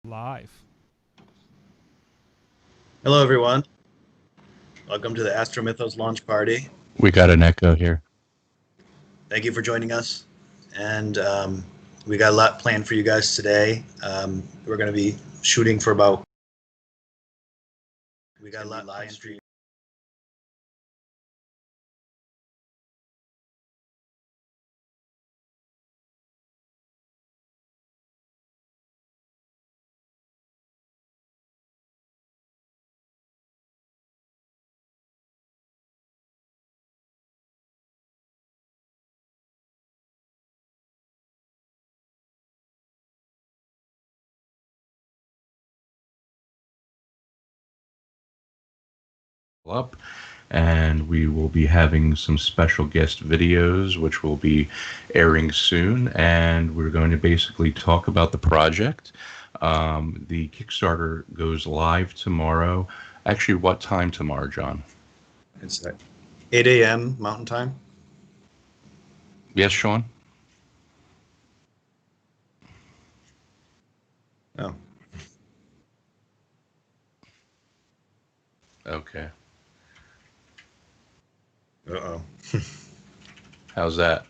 Live. Hello, everyone. Welcome to the Astromythos launch party. We got an echo here. Thank you for joining us. And we got a lot planned for you guys today. We're going to be shooting for about. We got a lot live stream. Up, and we will be having some special guest videos which will be airing soon, and we're going to basically talk about the project. The Kickstarter goes live tomorrow. Actually, what time tomorrow, John? It's 8 a.m. Mountain Time. Yes, Sean? Oh. Okay. Uh-oh. How's that?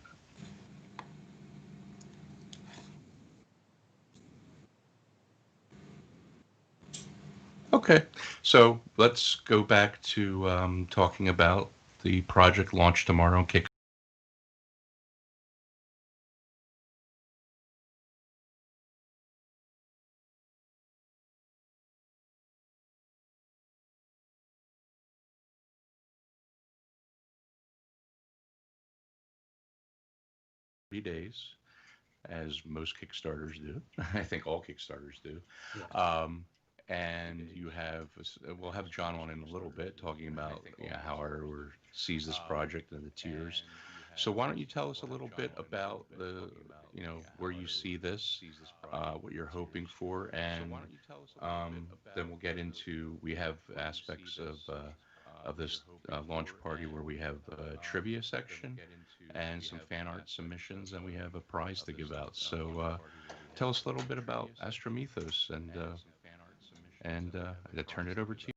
Okay, so let's go back to talking about the project launch tomorrow on Kickstarter. Days, as most Kickstarters do. I think all Kickstarters do. Yeah. And you have, we'll have John on in a little bit talking about how our sees this project and the tiers. So why don't you tell us a little bit about the, where you see this, what you're hoping for, and then we'll get into, we have aspects of this launch party where we have a trivia section and some fan art submissions, and we have a prize to give out. So tell us a little bit about Astromythos, and I turn it over to you.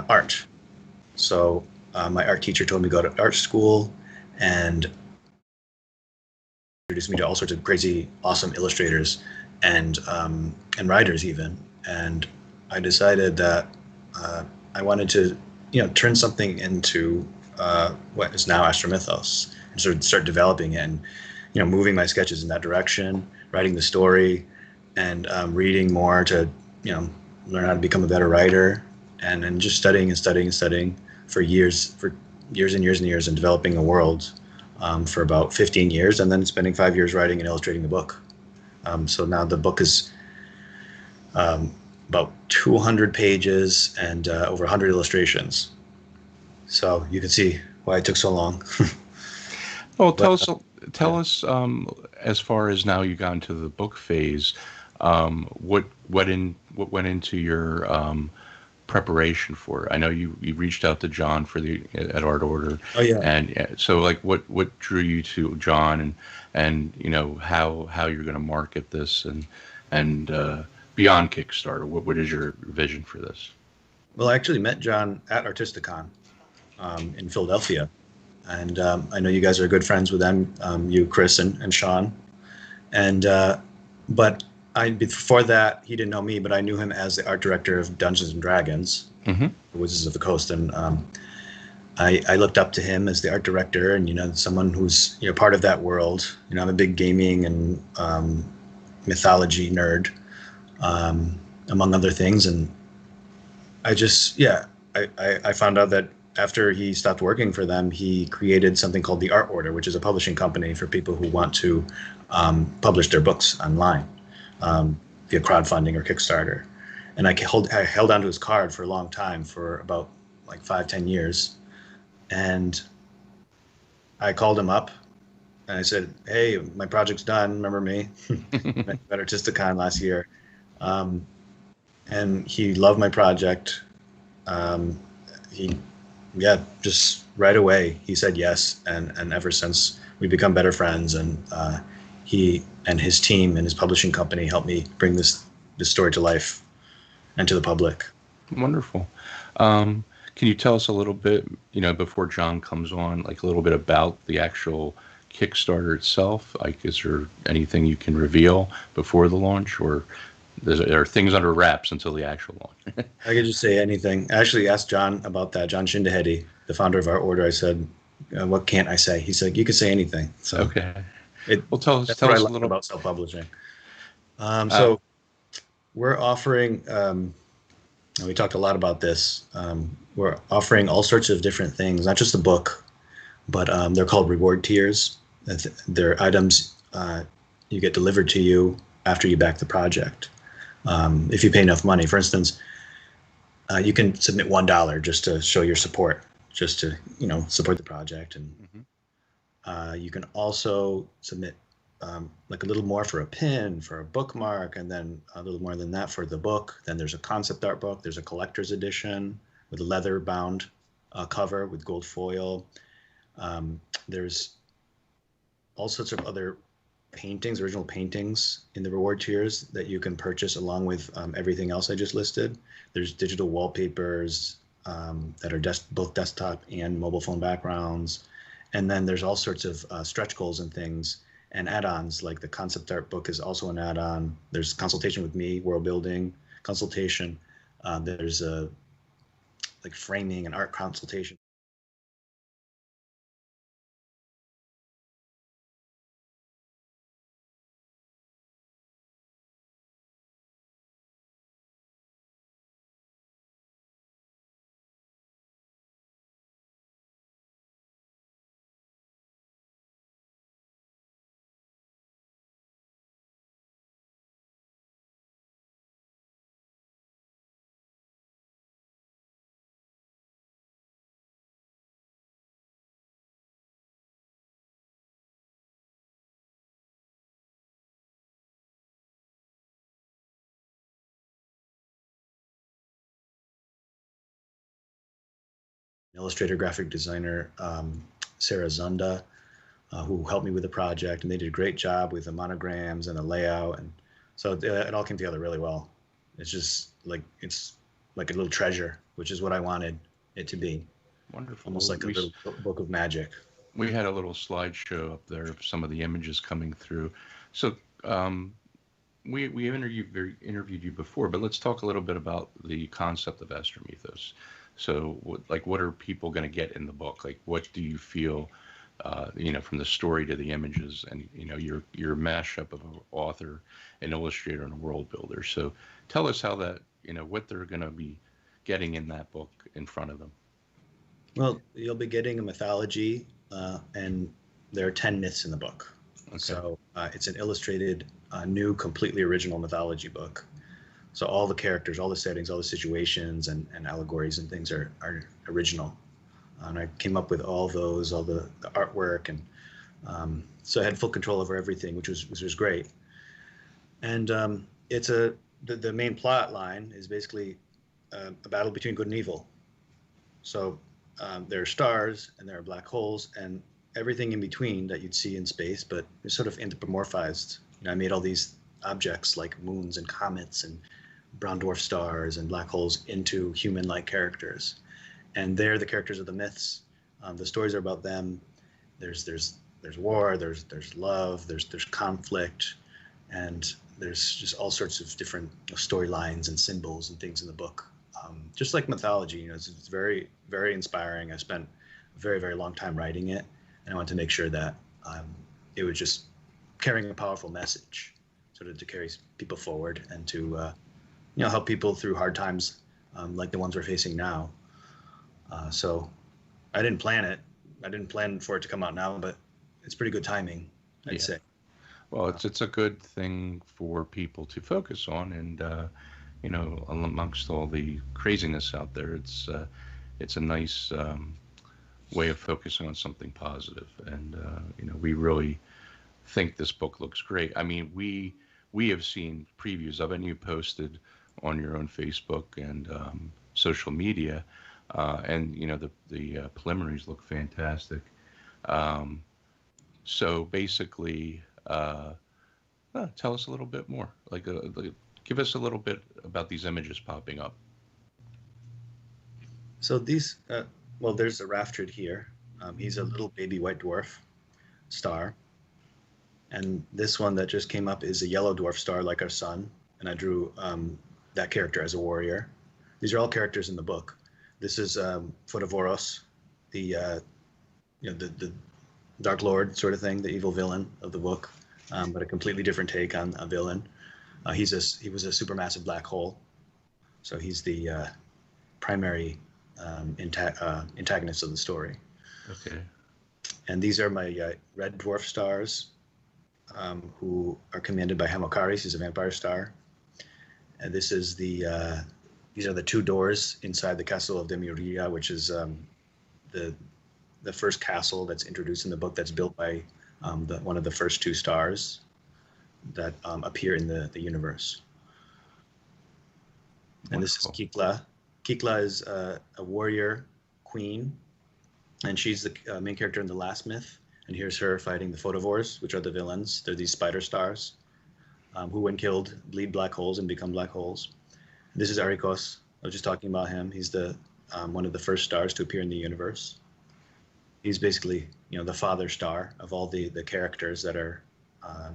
Art. So my art teacher told me to go to art school and introduced me to all sorts of crazy, awesome illustrators and writers even. And I decided that I wanted to, turn something into what is now Astromythos, and sort of start developing it and, moving my sketches in that direction, writing the story, and reading more to, learn how to become a better writer, and then just studying and studying and studying for years and years and years, and developing a world for about 15 years, and then spending 5 years writing and illustrating the book. So now the book is about 200 pages and over 100 illustrations. So you can see why it took so long. Well, tell us, as far as now you got into the book phase, what went into your preparation for it? I know you reached out to John for the at Art Order. Oh yeah. And so like what drew you to John, and how you're going to market this, and beyond Kickstarter, what is your vision for this? Well, I actually met John at Artistacon in Philadelphia, and I know you guys are good friends with them, you, Chris, and Sean. And but before that, he didn't know me, but I knew him as the art director of Dungeons and Dragons, Mm-hmm. Wizards of the Coast, and I looked up to him as the art director, and someone who's part of that world. I'm a big gaming and mythology nerd, among other things, and I found out that after he stopped working for them, he created something called the Art Order, which is a publishing company for people who want to publish their books online. via crowdfunding or Kickstarter. And I held onto his card for a long time, for about like 5-10 years. And I called him up and I said, "Hey, my project's done. Remember me?" Met at Artistacon last year. Um, and he loved my project. Um, he, yeah, just right away he said yes, and ever since we've become better friends. And he and his team and his publishing company helped me bring this story to life and to the public. Wonderful. Can you tell us a little bit, before John comes on, like a little bit about the actual Kickstarter itself? Like, is there anything you can reveal before the launch, or there are things under wraps until the actual launch? I could just say anything. I actually asked John about that. Jon Sideriadis, the founder of our order. I said, "What can't I say?" He said, "You can say anything." So Okay. it Well, tell us that's tell what I us a like little. about self-publishing. Uh, So we're offering. And we talked a lot about this. We're offering all sorts of different things, not just a book, but they're called reward tiers. They're items you get delivered to you after you back the project. If you pay enough money, for instance, you can submit $1 just to show your support, just to support the project. And mhm. you can also submit like a little more for a pin, for a bookmark, and then a little more than that for the book. Then there's a concept art book. There's a collector's edition with a leather bound cover with gold foil. There's all sorts of other paintings, original paintings in the reward tiers that you can purchase along with everything else I just listed. There's digital wallpapers that are both desktop and mobile phone backgrounds. And then there's all sorts of stretch goals and things and add-ons, like the concept art book is also an add-on. There's consultation with me, world building consultation. There's a like framing and art consultation. Illustrator graphic designer, Sarah Zunda, who helped me with the project, and they did a great job with the monograms and the layout, and so it all came together really well. It's like a little treasure, which is what I wanted it to be, Wonderful. almost Well, like a little book of magic. we had a little slideshow up there of some of the images coming through. So we interviewed you before, but let's talk a little bit about the concept of Astromythos. So, what are people going to get in the book? Like, what do you feel, from the story to the images, and your mashup of an author, an illustrator, and a world builder. So, tell us how that, what they're going to be getting in that book in front of them. Well, you'll be getting a mythology, and there are 10 myths in the book. Okay. So it's an illustrated, new, completely original mythology book. So all the characters, all the settings, all the situations and allegories and things are original. And I came up with all those, all the artwork, and so I had full control over everything, which was great. And the main plot line is basically a battle between good and evil. So there are stars and there are black holes and everything in between that you'd see in space, but it's sort of anthropomorphized. I made all these objects like moons and comets and brown dwarf stars and black holes into human-like characters, and they're the characters of the myths. The stories are about them. There's war. There's love. There's conflict, and there's just all sorts of different storylines and symbols and things in the book. Just like mythology, it's very, very inspiring. I spent a very, very long time writing it, and I wanted to make sure that it was just carrying a powerful message, sort of to carry people forward and to help people through hard times, like the ones we're facing now. So I didn't plan it. I didn't plan for it to come out now, but it's pretty good timing, I'd Yeah. say. Well, it's a good thing for people to focus on, and amongst all the craziness out there, it's a nice way of focusing on something positive. And we really think this book looks great. I mean, we have seen previews of it, and you posted on your own Facebook and social media, and the preliminaries look fantastic. Um, so basically, tell us a little bit more. Give us a little bit about these images popping up. So these, well, there's a Raftrid here. He's a little baby white dwarf star. And this one that just came up is a yellow dwarf star like our sun. And I drew that character as a warrior. These are all characters in the book. This is Photovoros, the Dark Lord sort of thing, the evil villain of the book, but a completely different take on a villain. He was a supermassive black hole, so he's the primary antagonist of the story. Okay. And these are my red dwarf stars, who are commanded by Hamokaris. He's a vampire star. And this is these are the two doors inside the castle of Demiurgia, which is the first castle that's introduced in the book, that's built by one of the first two stars that appear in the universe. And this is Kikla. Kikla is a warrior queen, and she's the main character in the last myth. And here's her fighting the Photovores, which are the villains. They're these spider stars who, when killed, bleed black holes and become black holes. This is Arikos. I was just talking about him. He's the one of the first stars to appear in the universe. He's basically, the father star of all the characters that are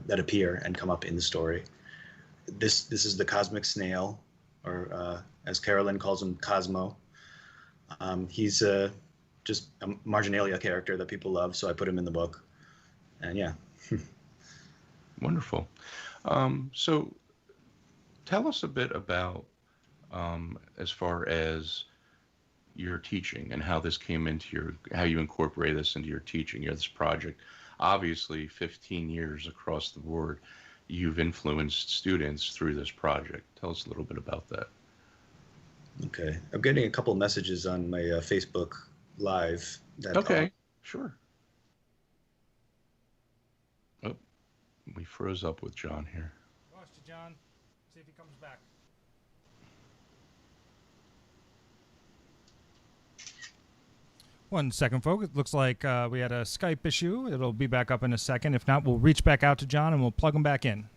that appear and come up in the story. This is the cosmic snail, or as Carolyn calls him, Cosmo. He's just a marginalia character that people love, so I put him in the book. And yeah. Wonderful. So tell us a bit about, as far as your teaching and how this came into how you incorporate this into your teaching, this project. Obviously, 15 years across the board, you've influenced students through this project. Tell us a little bit about that. Okay. I'm getting a couple of messages on my Facebook Live. Okay, sure. Oh, we froze up with John here. Lost you, John. See if he comes back. One second, folks. It looks like we had a Skype issue. It'll be back up in a second. If not, we'll reach back out to John and we'll plug him back in.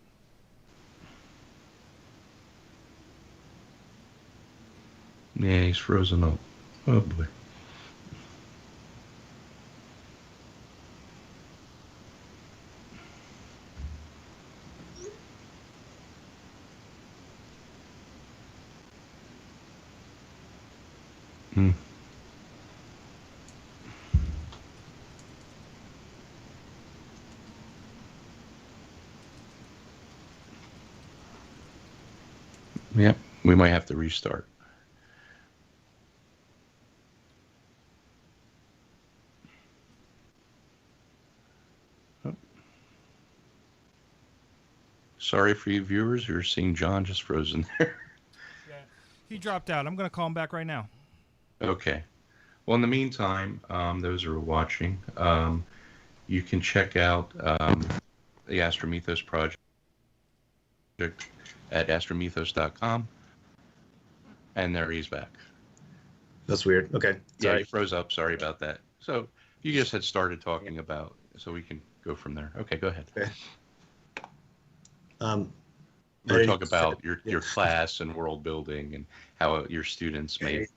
Yeah, he's frozen up. Oh, boy. Yep, we might have to restart. Oh. Sorry for you viewers, you're seeing John just frozen there. Yeah, he dropped out. I'm going to call him back right now. Okay. Well, in the meantime, those who are watching, you can check out the Astromythos project at astromythos.com. And there he's back. That's weird. Okay. Sorry. Yeah, he froze up. Sorry about that. So you just had started talking about, so we can go from there. Okay, go ahead. Okay. We're talking about your class and world building and how your students may.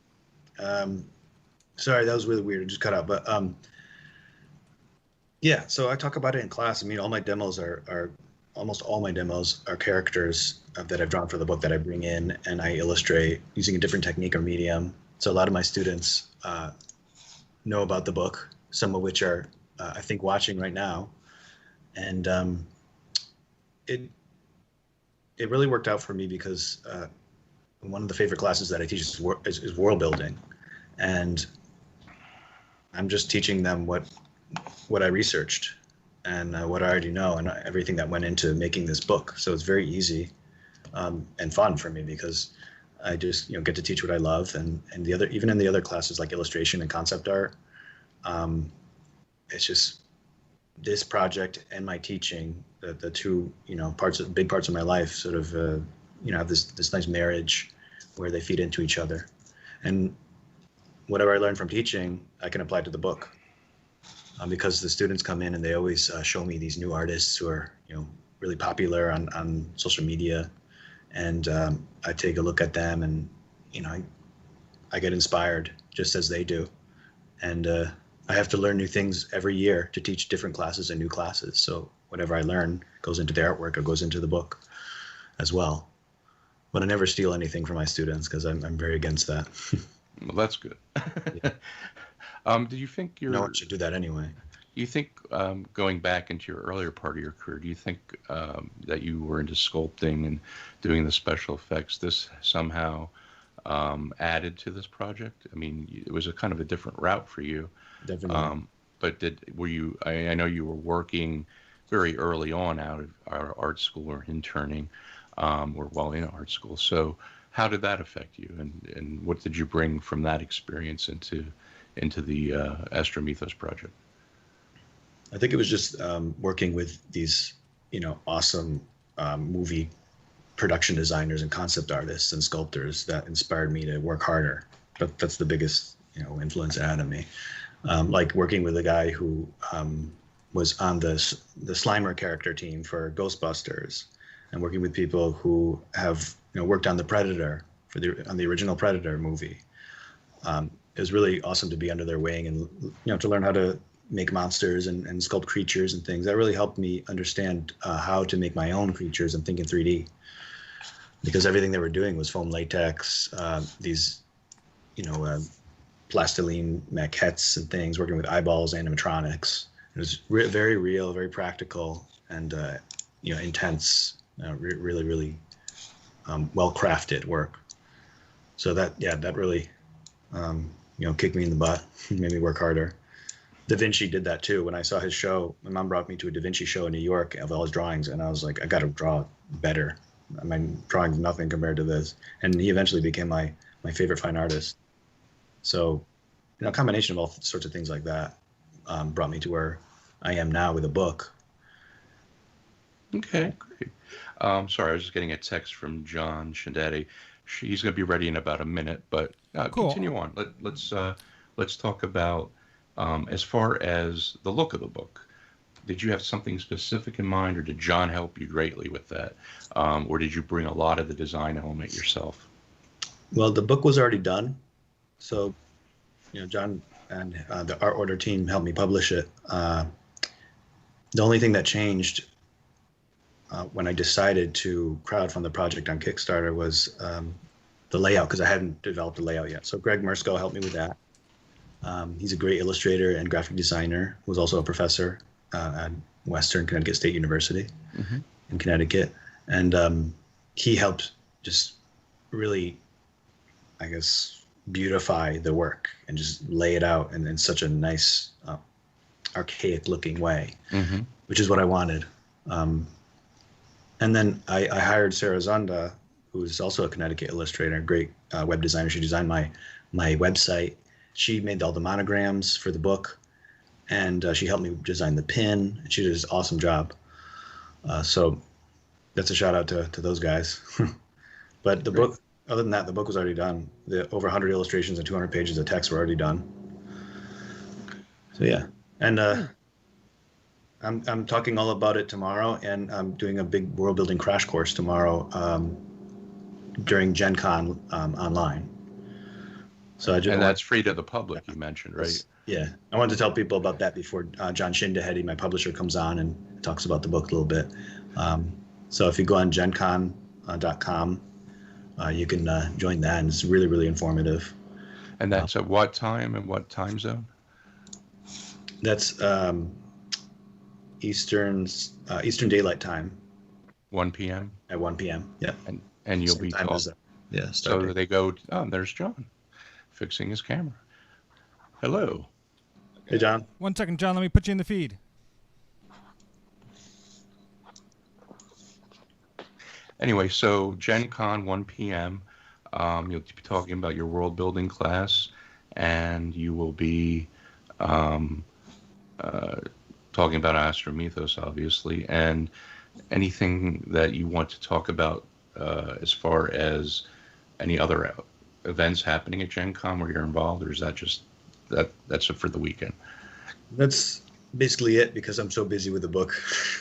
Sorry, that was really weird. It just cut out. But yeah, so I talk about it in class. I mean, all my demos are almost all my demos are characters that I've drawn for the book that I bring in and I illustrate using a different technique or medium. So a lot of my students know about the book, some of which are, I think, watching right now. And it really worked out for me because one of the favorite classes that I teach is world building. And I'm just teaching them what I researched. and what I already know and everything that went into making this book. So it's very easy and fun for me because I just get to teach what I love, and the other, even in the other classes like illustration and concept art, it's just this project and my teaching, the two big parts of my life sort of have this nice marriage where they feed into each other, and whatever I learn from teaching I can apply to the book. Because the students come in and they always show me these new artists who are really popular on social media, and I take a look at them, and I get inspired just as they do, and I have to learn new things every year to teach different classes and new classes. So whatever I learn goes into the artwork or goes into the book as well. But I never steal anything from my students because I'm very against that. Well, that's good. Yeah. Do you think No one should do that anyway. You think, going back into your earlier part of your career, do you think that you were into sculpting and doing the special effects, this somehow added to this project? I mean, it was a kind of a different route for you. Definitely. But were you, I know you were working very early on out of our art school or interning, or while in art school. So how did that affect you? And what did you bring from that experience into the Astromythos project? I think it was just working with these, awesome movie production designers and concept artists and sculptors that inspired me to work harder. But that's the biggest, influence it had on me. Like working with a guy who was on the Slimer character team for Ghostbusters, and working with people who have, worked on the Predator on the original Predator movie. It was really awesome to be under their wing and, to learn how to make monsters and sculpt creatures and things. That really helped me understand how to make my own creatures and think in 3D, because everything they were doing was foam latex, these, plastiline maquettes and things, working with eyeballs, animatronics. It was very real, very practical, and, intense, really, really well-crafted work. So that really, kicked me in the butt, made me work harder. Da Vinci did that too. When I saw his show, my mom brought me to a Da Vinci show in New York of all his drawings, and I was like, I got to draw better. My drawing's nothing compared to this. And he eventually became my favorite fine artist. So, a combination of all sorts of things like that brought me to where I am now with a book. Okay, great. Sorry, I was just getting a text from Jon Sideriadis. He's going to be ready in about a minute, but Cool. Continue on. Let's talk about, as far as the look of the book. Did you have something specific in mind, or did Jon help you greatly with that? Or did you bring a lot of the design element yourself? Well, the book was already done. So, Jon and the Art Order team helped me publish it. The only thing that changed when I decided to crowdfund the project on Kickstarter was the layout, because I hadn't developed the layout yet. So Greg Mersko helped me with that. He's a great illustrator and graphic designer, who was also a professor at Western Connecticut State University in Connecticut. And he helped just really, I guess, beautify the work and just lay it out in such a nice, archaic looking way, which is what I wanted. And then I hired Sarah Zonda, who's also a Connecticut illustrator, great web designer. She designed my website. She made all the monograms for the book, and she helped me design the pin. She did an awesome job. So that's a shout out to those guys. But the book, other than that, the book was already done. The over 100 illustrations and 200 pages of text were already done. So yeah, and I'm talking all about it tomorrow, and I'm doing a big world building crash course tomorrow during Gen Con online. So and that's free to the public, you mentioned, right? Yeah, I wanted to tell people about that before Jon Sideriadis, my publisher, comes on and talks about the book a little bit. So if you go on gencon.com, you can join that, and it's really, really informative. And that's at what time and what time zone? That's Eastern Daylight Time. 1 p.m. At 1 p.m. Yeah. And you'll be talking. Yeah. So they go. Oh, there's Jon, fixing his camera. Hello. Hey, Jon. 1 second, Jon. Let me put you in the feed. Anyway, so Gen Con 1 p.m. You'll be talking about your world building class, and you will be um, uh, talking about Astromythos, obviously, and anything that you want to talk about as far as any other events happening at Gen Con where you're involved, or is that just that's it for the weekend? That's basically it because I'm so busy with the book.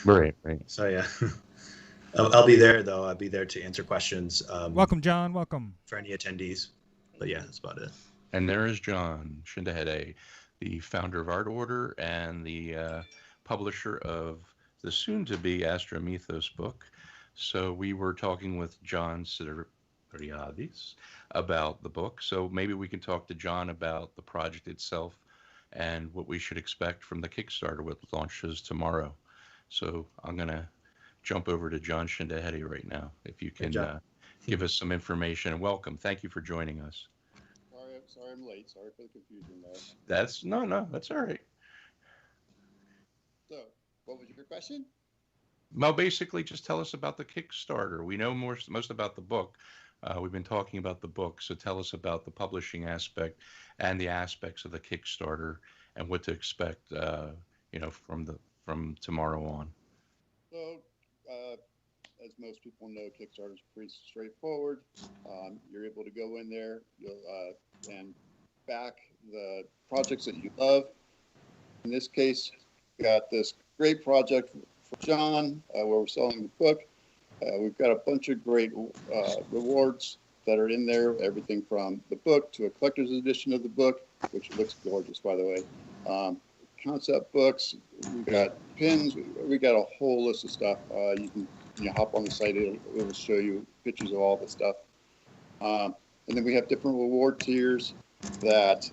Right, right. So yeah, I'll be there though. I'll be there to answer questions Welcome, John. Welcome. for any attendees. But yeah, that's about it. And there is Jon Sideriadis, the founder of Art Order and the publisher of the soon-to-be Astromythos book. So we were talking with Jon Sideriadis about the book. So maybe we can talk to Jon about the project itself and what we should expect from the Kickstarter, which launches tomorrow. So I'm going to jump over to Jon Sideriadis right now. If you can give us some information, and welcome. Thank you for joining us. Sorry, I'm late. Sorry for the confusion there. That's that's all right. So, what was your question? Well, basically, just tell us about the Kickstarter. We know most about the book. We've been talking about the book, so tell us about the publishing aspect and the aspects of the Kickstarter and what to expect, from tomorrow on. So, as most people know, Kickstarter is pretty straightforward. You're able to go in there, and back the projects that you love. In this case, we got this great project for Jon, where we're selling the book. We've got a bunch of great rewards that are in there, everything from the book to a collector's edition of the book, which looks gorgeous, by the way. Concept books, we've got pins, we got a whole list of stuff. You can hop on the site, it'll show you pictures of all the stuff. And then we have different reward tiers that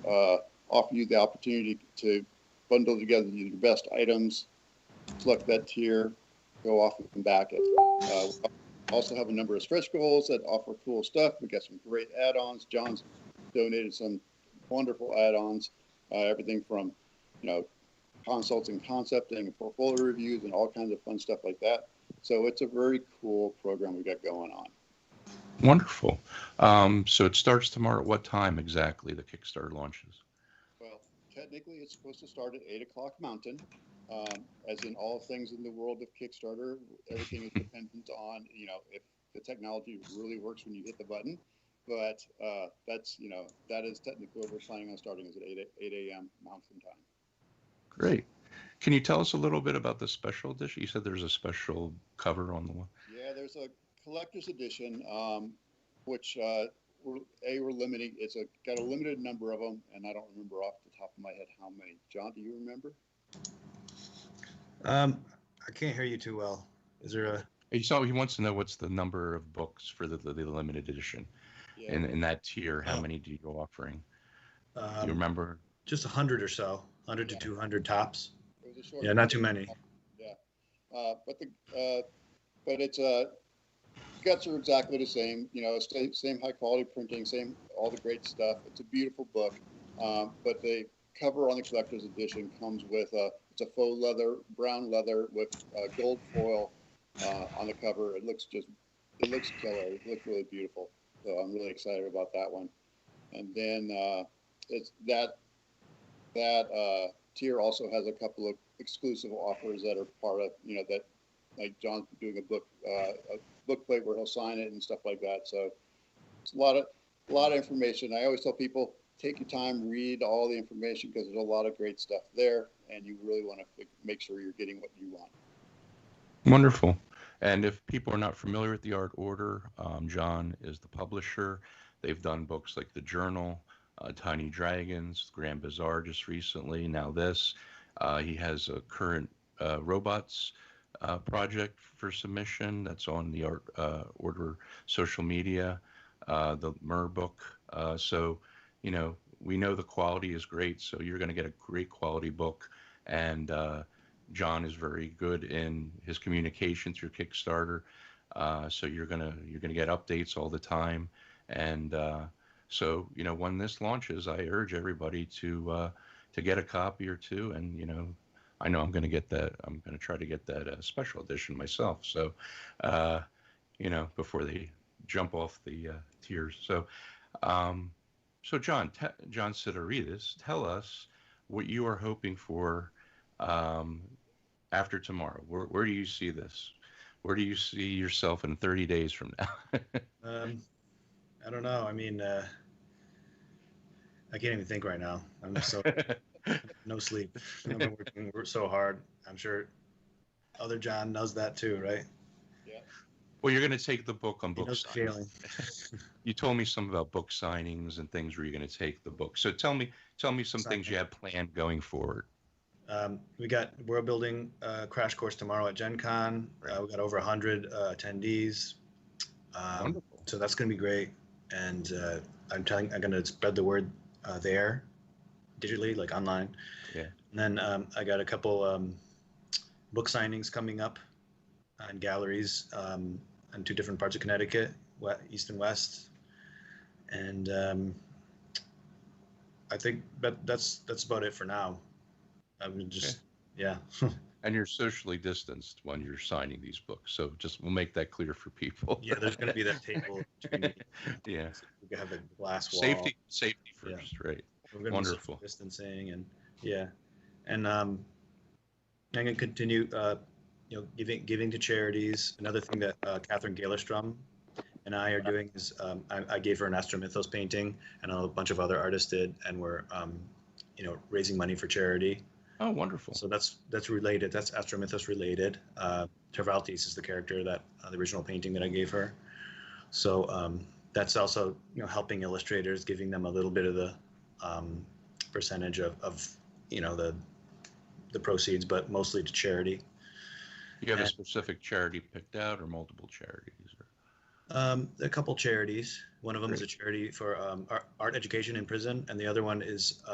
offer you the opportunity to bundle together your best items, select that tier, go off and back it. We also have a number of stretch goals that offer cool stuff. We got some great add-ons. Jon's donated some wonderful add-ons, everything from, consults and concepting and portfolio reviews and all kinds of fun stuff like that. So it's a very cool program we got going on. Wonderful. So it starts tomorrow. At what time exactly the Kickstarter launches? Well, technically, it's supposed to start at 8 o'clock Mountain. As in all things in the world of Kickstarter, everything is dependent on, if the technology really works when you hit the button. But that is technically what we're planning on starting is at 8 a.m. Mountain Time. Great. Can you tell us a little bit about the special edition? You said there's a special cover on the one. Yeah, there's a collector's edition, which we're limiting. It's got a limited number of them, and I don't remember off the top of my head how many. Jon, do you remember? I can't hear you too well. Is there a? He wants to know what's the number of books for the limited edition. Yeah. In that tier, how many do you go offering? Do you remember? Just 100 or so, 100 to 200 tops. It was a short not too many. Yeah, but it's guts are exactly the same. Same high quality printing, same all the great stuff. It's a beautiful book, but the cover on the collector's edition comes with it's a faux leather, brown leather with gold foil on the cover. It looks killer. It looks really beautiful. So I'm really excited about that one. And then it's that tier also has a couple of exclusive offers that are part of that, like Jon's doing a book plate where he'll sign it and stuff like that. So it's a lot of information. I always tell people, take your time, read all the information because there's a lot of great stuff there, and you really want to make sure you're getting what you want. Wonderful. And if people are not familiar with the Art Order, Jon is the publisher. They've done books like The Journal, Tiny Dragons, Grand Bazaar just recently, now this. He has a current robots project for submission that's on the Art Order social media, the Mer book. So, we know the quality is great, so you're going to get a great quality book. And Jon is very good in his communication through Kickstarter. So you're gonna get updates all the time. And so when this launches, I urge everybody to get a copy or two. And I know I'm going to get that. I'm going to try to get that special edition myself. So before they jump off the tiers. So Jon Sideriadis, tell us what you are hoping for um, after tomorrow. Where do you see this? Where do you see yourself in 30 days from now? Um, I don't know. I mean, I can't even think right now. I'm so no sleep. I've been working so hard. I'm sure other John knows that too, right? Yeah. Well, you're going to take the book on He book knows the signing. feeling. You told me some about book signings and things where you're going to take the book. So tell me some things you have planned going forward. We got world building crash course tomorrow at Gen Con. We got over 100 attendees. Wonderful. So that's going to be great. And I'm going to spread the word there digitally, like online. Yeah. And then I got a couple book signings coming up in galleries in 2 different parts of Connecticut, east and west. And I think that's about it for now. I'm just, yeah. And you're socially distanced when you're signing these books. So we'll make that clear for people. Yeah, there's going to be that table between Yeah. So we can have the glass wall. Safety first, right? We're going to Wonderful. be distancing and yeah. And I'm going to continue, giving to charities. Another thing that Catherine Galerstrom and I are doing is I gave her an Astromythos painting, and a bunch of other artists did, and we're raising money for charity. Oh, wonderful. So that's related. That's Astromythos related. Tervaltis is the character that the original painting that I gave her. So that's also helping illustrators, giving them a little bit of the percentage of the proceeds, but mostly to charity. You have a specific charity picked out, or multiple charities? A couple charities. One of them is a charity for art education in prison, and the other one is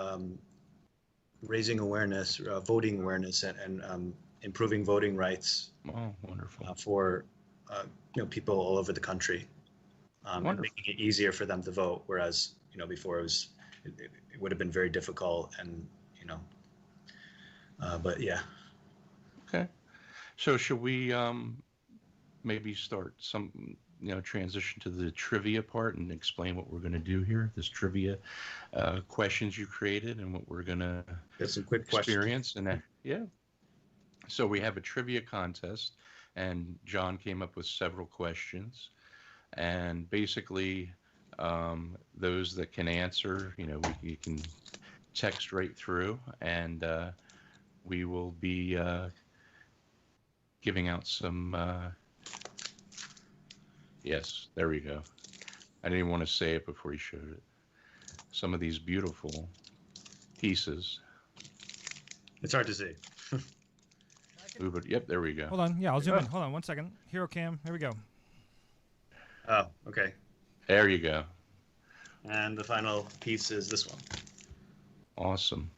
raising awareness, voting awareness, and improving voting rights. Oh, wonderful. For people all over the country, and making it easier for them to vote. Whereas before it would have been very difficult, and but yeah. Okay. So should we maybe start transition to the trivia part and explain what we're going to do here? This trivia questions you created and what we're going to some quick experience. And yeah. So we have a trivia contest, and Jon came up with several questions, and basically those that can answer, you can text right through, and we will be giving out some yes, there we go. I didn't even want to say it before you showed it. Some of these beautiful pieces. It's hard to see. Ooh, but yep, there we go. Hold on. Yeah, I'll zoom in. Hold on 1 second. Hero cam. Here we go. Oh, okay. There you go. And the final piece is this one. Awesome.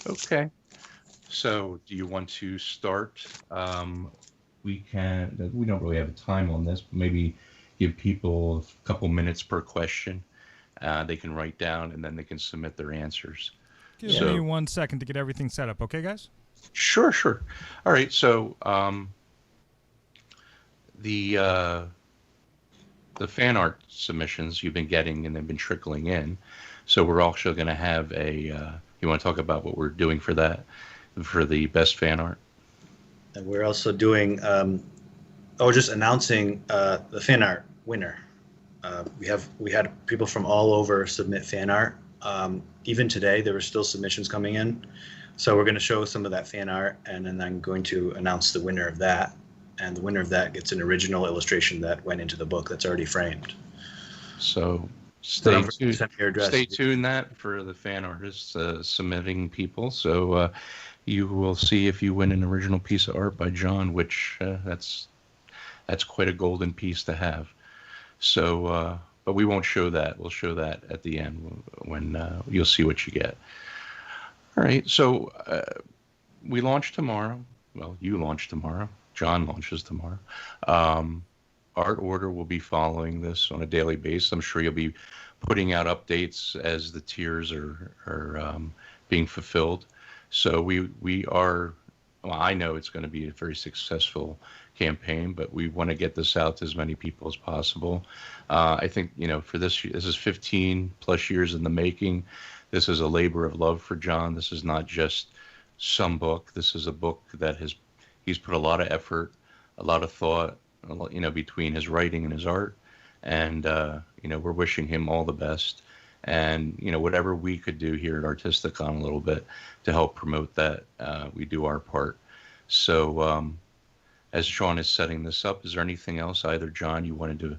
Okay. So do you want to start? We don't really have a time on this, but maybe give people a couple minutes per question. They can write down, and then they can submit their answers. Give me 1 second to get everything set up. Okay, guys? Sure. All right. So the fan art submissions you've been getting, and they've been trickling in. So we're also going to have you want to talk about what we're doing for that, for the best fan art? And we're also doing, just announcing the fan art winner. We had people from all over submit fan art. Even today, there were still submissions coming in. So we're going to show some of that fan art, and then I'm going to announce the winner of that. And the winner of that gets an original illustration that went into the book that's already framed. So stay tuned. Stay tuned that for the fan artists submitting people. So you will see if you win an original piece of art by Jon, which that's quite a golden piece to have. So, but we won't show that. We'll show that at the end when you'll see what you get. All right. So we launch tomorrow. Well, you launch tomorrow. Jon launches tomorrow. Art Order will be following this on a daily basis. I'm sure you'll be putting out updates as the tiers are being fulfilled. So we are. Well, I know it's going to be a very successful campaign, but we want to get this out to as many people as possible. I think, for this is 15 plus years in the making. This is a labor of love for Jon. This is not just some book. This is a book that he's put a lot of effort, a lot of thought, between his writing and his art. And, we're wishing him all the best. And, whatever we could do here at Artistacon a little bit to help promote that, we do our part. So as Sean is setting this up, is there anything else, either Jon, you wanted to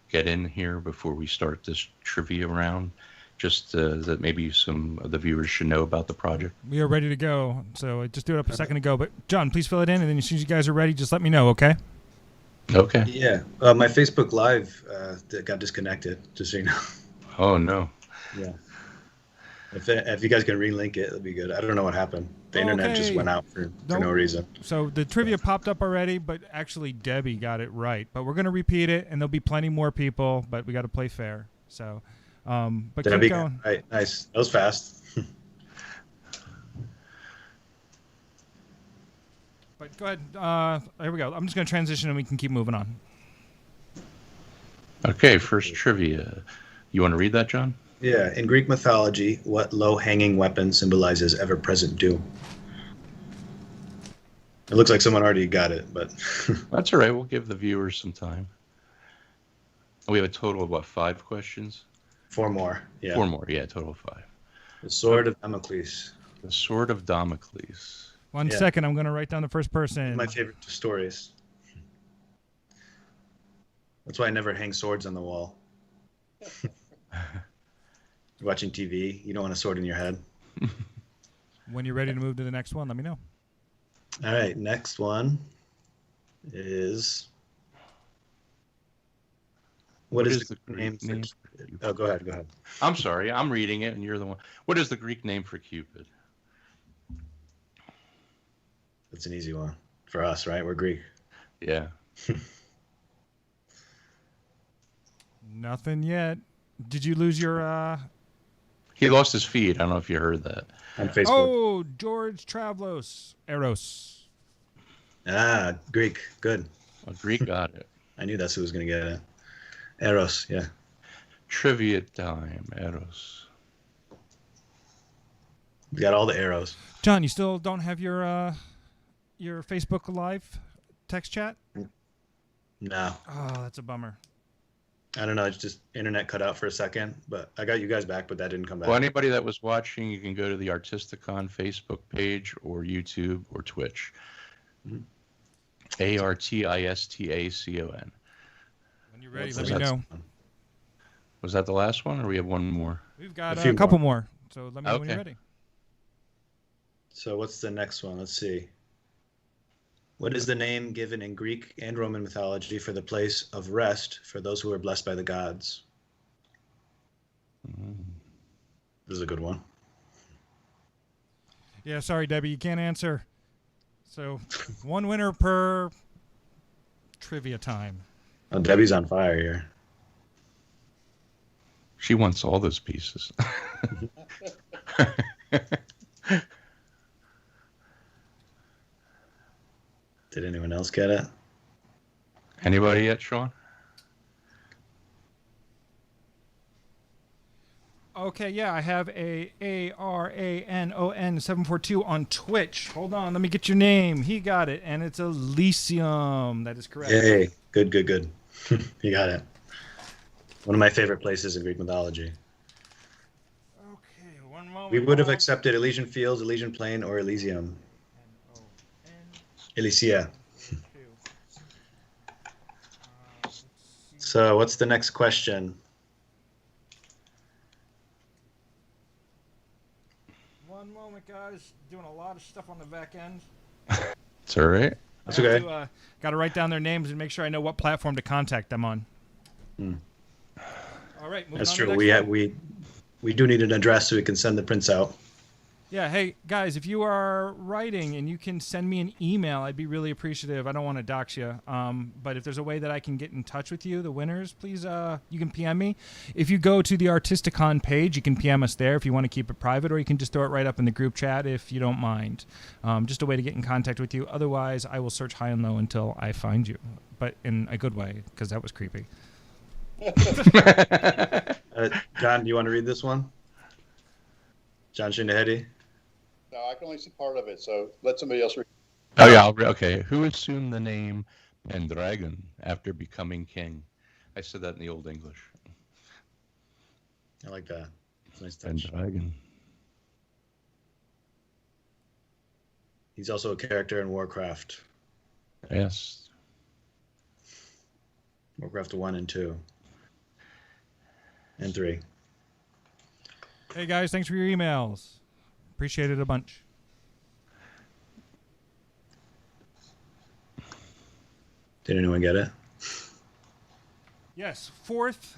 get in here before we start this trivia round? Just that maybe some of the viewers should know about the project. We are ready to go. So I just threw it up a second ago. But Jon, please fill it in, and then as soon as you guys are ready, just let me know, okay? Okay. Yeah. My Facebook Live got disconnected, just so you know. Oh, no. Yeah. If you guys can relink it, it'd be good. I don't know what happened. The internet just went out for no reason. So the trivia popped up already, but actually Debbie got it right. But we're going to repeat it, and there'll be plenty more people, but we got to play fair. So, but Debbie, keep going. right, nice. That was fast. But go ahead. Here we go. I'm just going to transition, and we can keep moving on. Okay, first trivia. You want to read that, Jon? Yeah. In Greek mythology, what low-hanging weapon symbolizes ever-present doom? It looks like someone already got it, but... That's all right. We'll give the viewers some time. We have a total of, 5 questions? 4 more. Yeah. 4 more. Yeah, total of 5. The Sword of Damocles. The Sword of Damocles. One second. I'm going to write down the first person. My favorite stories. That's why I never hang swords on the wall. You're watching TV, you don't want a sword in your head. When you're ready to move to the next one, let me know. All right, next one is... What is the Greek name for... Oh, go ahead. I'm sorry, I'm reading it and you're the one. What is the Greek name for Cupid? That's an easy one. For us, right? We're Greek. Yeah. Nothing yet. Did you lose your... He lost his feed. I don't know if you heard that. On Facebook. Oh, George Travlos. Eros. Ah, Greek. Good. A Greek got it. I knew that's who was going to get it. Eros, yeah. Trivia time, Eros. We got all the arrows. Jon, you still don't have your Facebook Live text chat? No. Oh, that's a bummer. I don't know. It's just internet cut out for a second, but I got you guys back, but that didn't come back. Well, anybody that was watching, you can go to the Artistacon Facebook page or YouTube or Twitch. Mm-hmm. Artistacon. When you're ready, let me know. Was that the last one, or we have one more? We've got a couple more. So let me know when you're ready. So what's the next one? Let's see. What is the name given in Greek and Roman mythology for the place of rest for those who are blessed by the gods? This is a good one. Yeah, sorry, Debbie, you can't answer. So, one winner per trivia time. Oh, Debbie's on fire here. She wants all those pieces. Did anyone else get it? Anybody yet, Sean? Okay, yeah, I have a ARANON742 on Twitch. Hold on, let me get your name. He got it, and it's Elysium. That is correct. Yay, good. You got it. One of my favorite places in Greek mythology. Okay, one moment. We would have accepted Elysian Fields, Elysian Plain, or Elysium. Elysia. So what's the next question? One moment, guys. Doing a lot of stuff on the back end. It's all right. That's okay. Got to write down their names and make sure I know what platform to contact them on. All right, moving That's on true. to the next one. We do need an address so we can send the prints out. Yeah, hey guys, if you are writing and you can send me an email, I'd be really appreciative. I don't want to dox you, but if there's a way that I can get in touch with you, the winners, please, you can PM me. If you go to the Artistacon page, you can PM us there if you want to keep it private, or you can just throw it right up in the group chat if you don't mind. Just a way to get in contact with you. Otherwise, I will search high and low until I find you, but in a good way, because that was creepy. John, do you want to read this one? Jon Sideriadis. No, I can only see part of it, so let somebody else read. Oh yeah, okay. Who assumed the name Pendragon after becoming king? I said that in the Old English. I like that. It's a nice touch. Pendragon. He's also a character in Warcraft. Yes. Warcraft 1 and 2. And 3. Hey guys, thanks for your emails. Appreciate it a bunch. Did anyone get it? Yes, fourth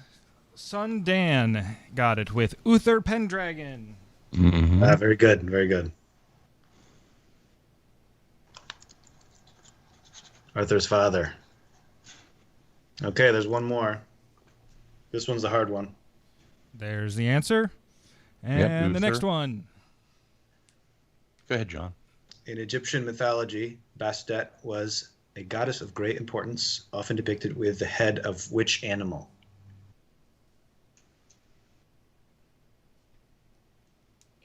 son Dan got it with Uther Pendragon. Mm-hmm. Very good. Very good. Arthur's father. Okay, there's one more. This one's the hard one. There's the answer. And the next one. Go ahead, John. In Egyptian mythology, Bastet was a goddess of great importance, often depicted with the head of which animal?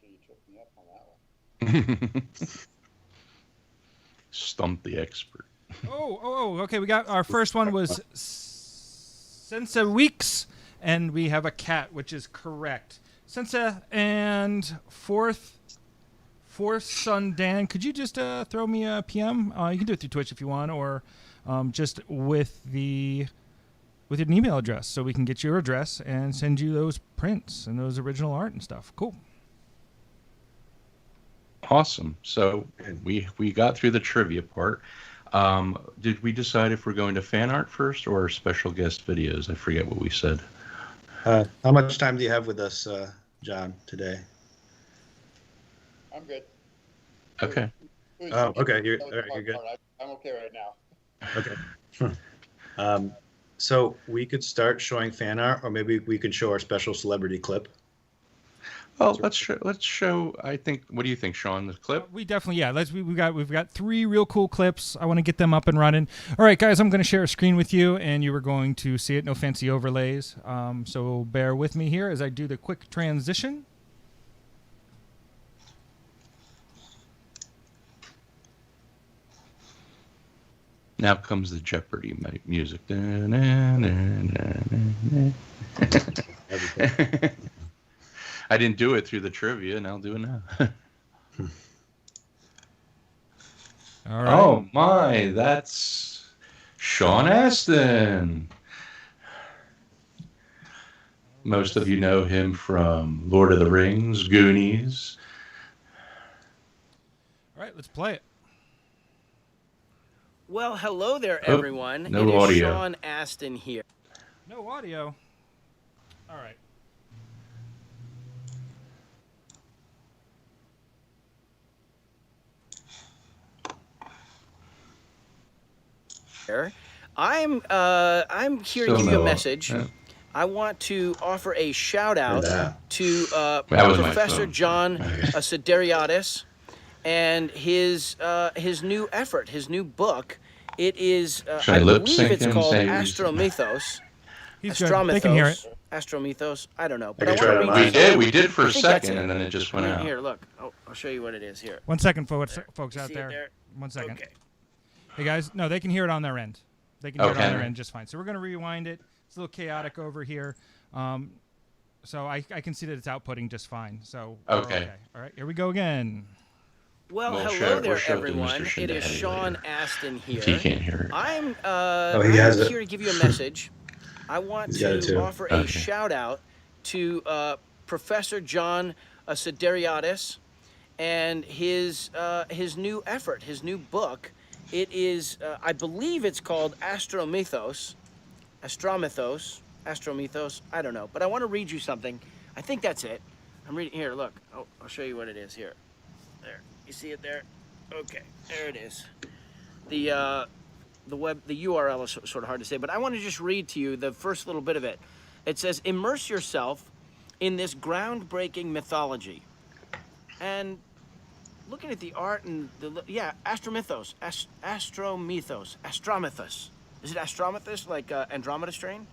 Can you trip me up on that one? Stump the expert. Okay. We got our first one was Sensa Weeks, and we have a cat, which is correct. Sensa, and fourth son Dan, could you just throw me a PM? You can do it through Twitch if you want, or just with an email address, so we can get your address and send you those prints and those original art and stuff. Cool. Awesome. So we got through the trivia part. Did we decide if we're going to fan art first or special guest videos? I forget what we said. How much time do you have with us, John, today? I'm good. Okay. Oh, okay. You're good. I'm okay right now. Okay. So we could start showing fan art, or maybe we could show our special celebrity clip. Oh, let's show. I think. What do you think, Sean? The clip? We definitely, yeah. We've got 3 real cool clips. I want to get them up and running. All right, guys, I'm going to share a screen with you, and you are going to see it. No fancy overlays. So bear with me here as I do the quick transition. Now comes the Jeopardy music. I didn't do it through the trivia, and I'll do it now. All right. Oh my, that's Sean Astin. Most of you know him from Lord of the Rings, Goonies. All right, let's play it. Well, hello there, everyone. No it is audio. Sean Astin here. No audio. All right. I'm here Still to give you no- a message. yeah. I want to offer a shout out to That was my Professor phone. Jon Okay. Sideriadis and his new effort, his new book. It is, Should I I lip believe sync it's him, called say- Astromythos. He's good. They can hear it. Astromythos. I don't know. I But I, can want try to it read on you We did for I a think that's second, it. and then it just went out. Here, look. Oh, I'll show you what it is here. 1 second, folks You out see it there. 1 second. Okay. Hey, guys. No, they can hear it on their end. They can hear it Okay. on their end just fine. So we're going to rewind it. It's a little chaotic over here. So I can see that it's outputting just fine. So we're Okay. All right, here we go again. Well, We'll hello there, show it to everyone. Mr. It is Sideriadis Sean later. Astin here. If he can't hear it. I'm he has I'm it. here to give you a message. I want He's got it to too. offer a Okay. shout out to Professor Jon Sideriadis and his new effort, his new book. It is, I believe it's called Astromythos. Astromythos. I don't know, but I want to read you something. I think that's it. I'm reading here. Look. Oh, I'll show you what it is here. There, you see it there? Okay, there it is. The URL is sort of hard to say, but I want to just read to you the first little bit of it. It says, immerse yourself in this groundbreaking mythology. And looking at the art and Astromythos. Astromythos. Is it Astromythos, like Andromeda strain?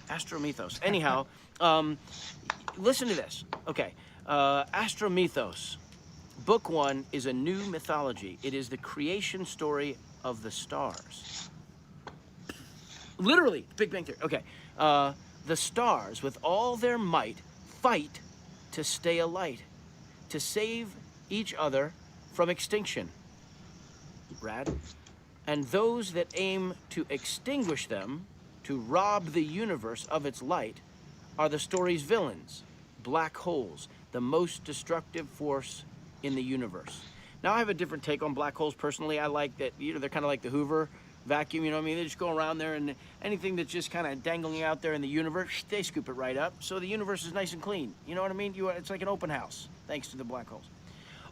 Astromythos. Anyhow, listen to this. Okay, Astromythos. Book 1 is a new mythology. It is the creation story of the stars. Literally, Big Bang Theory. Okay, the stars, with all their might, fight to stay alight, to save each other from extinction. Rad. And those that aim to extinguish them, to rob the universe of its light, are the story's villains, black holes, the most destructive force in the universe. Now, I have a different take on black holes personally. I like that, they're kind of like the Hoover vacuum, you know what I mean? They just go around there, and anything that's just kind of dangling out there in the universe, they scoop it right up. So the universe is nice and clean. You know what I mean? It's like an open house, thanks to the black holes.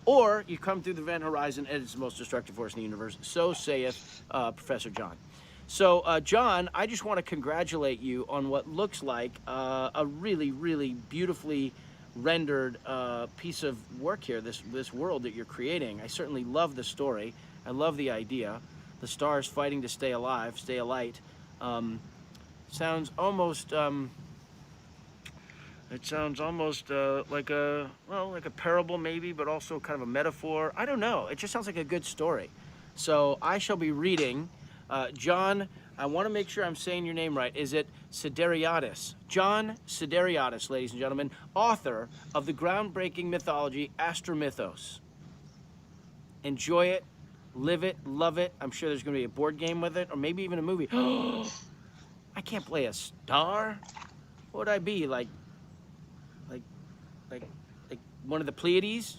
Or you come through the event horizon, and it's the most destructive force in the universe. So saith Professor John. So, John, I just want to congratulate you on what looks like a really, really beautifully rendered piece of work here, this world that you're creating. I certainly love the story. I love the idea. The stars fighting to stay alive, stay alight. Sounds almost like a parable maybe, but also kind of a metaphor. I don't know. It just sounds like a good story. So I shall be reading. Jon, I want to make sure I'm saying your name right. Is it Sideriadis? Jon Sideriadis, ladies and gentlemen, author of the groundbreaking mythology Astromythos. Enjoy it, live it, love it. I'm sure there's going to be a board game with it, or maybe even a movie. I can't play a star? What would I be, like one of the Pleiades?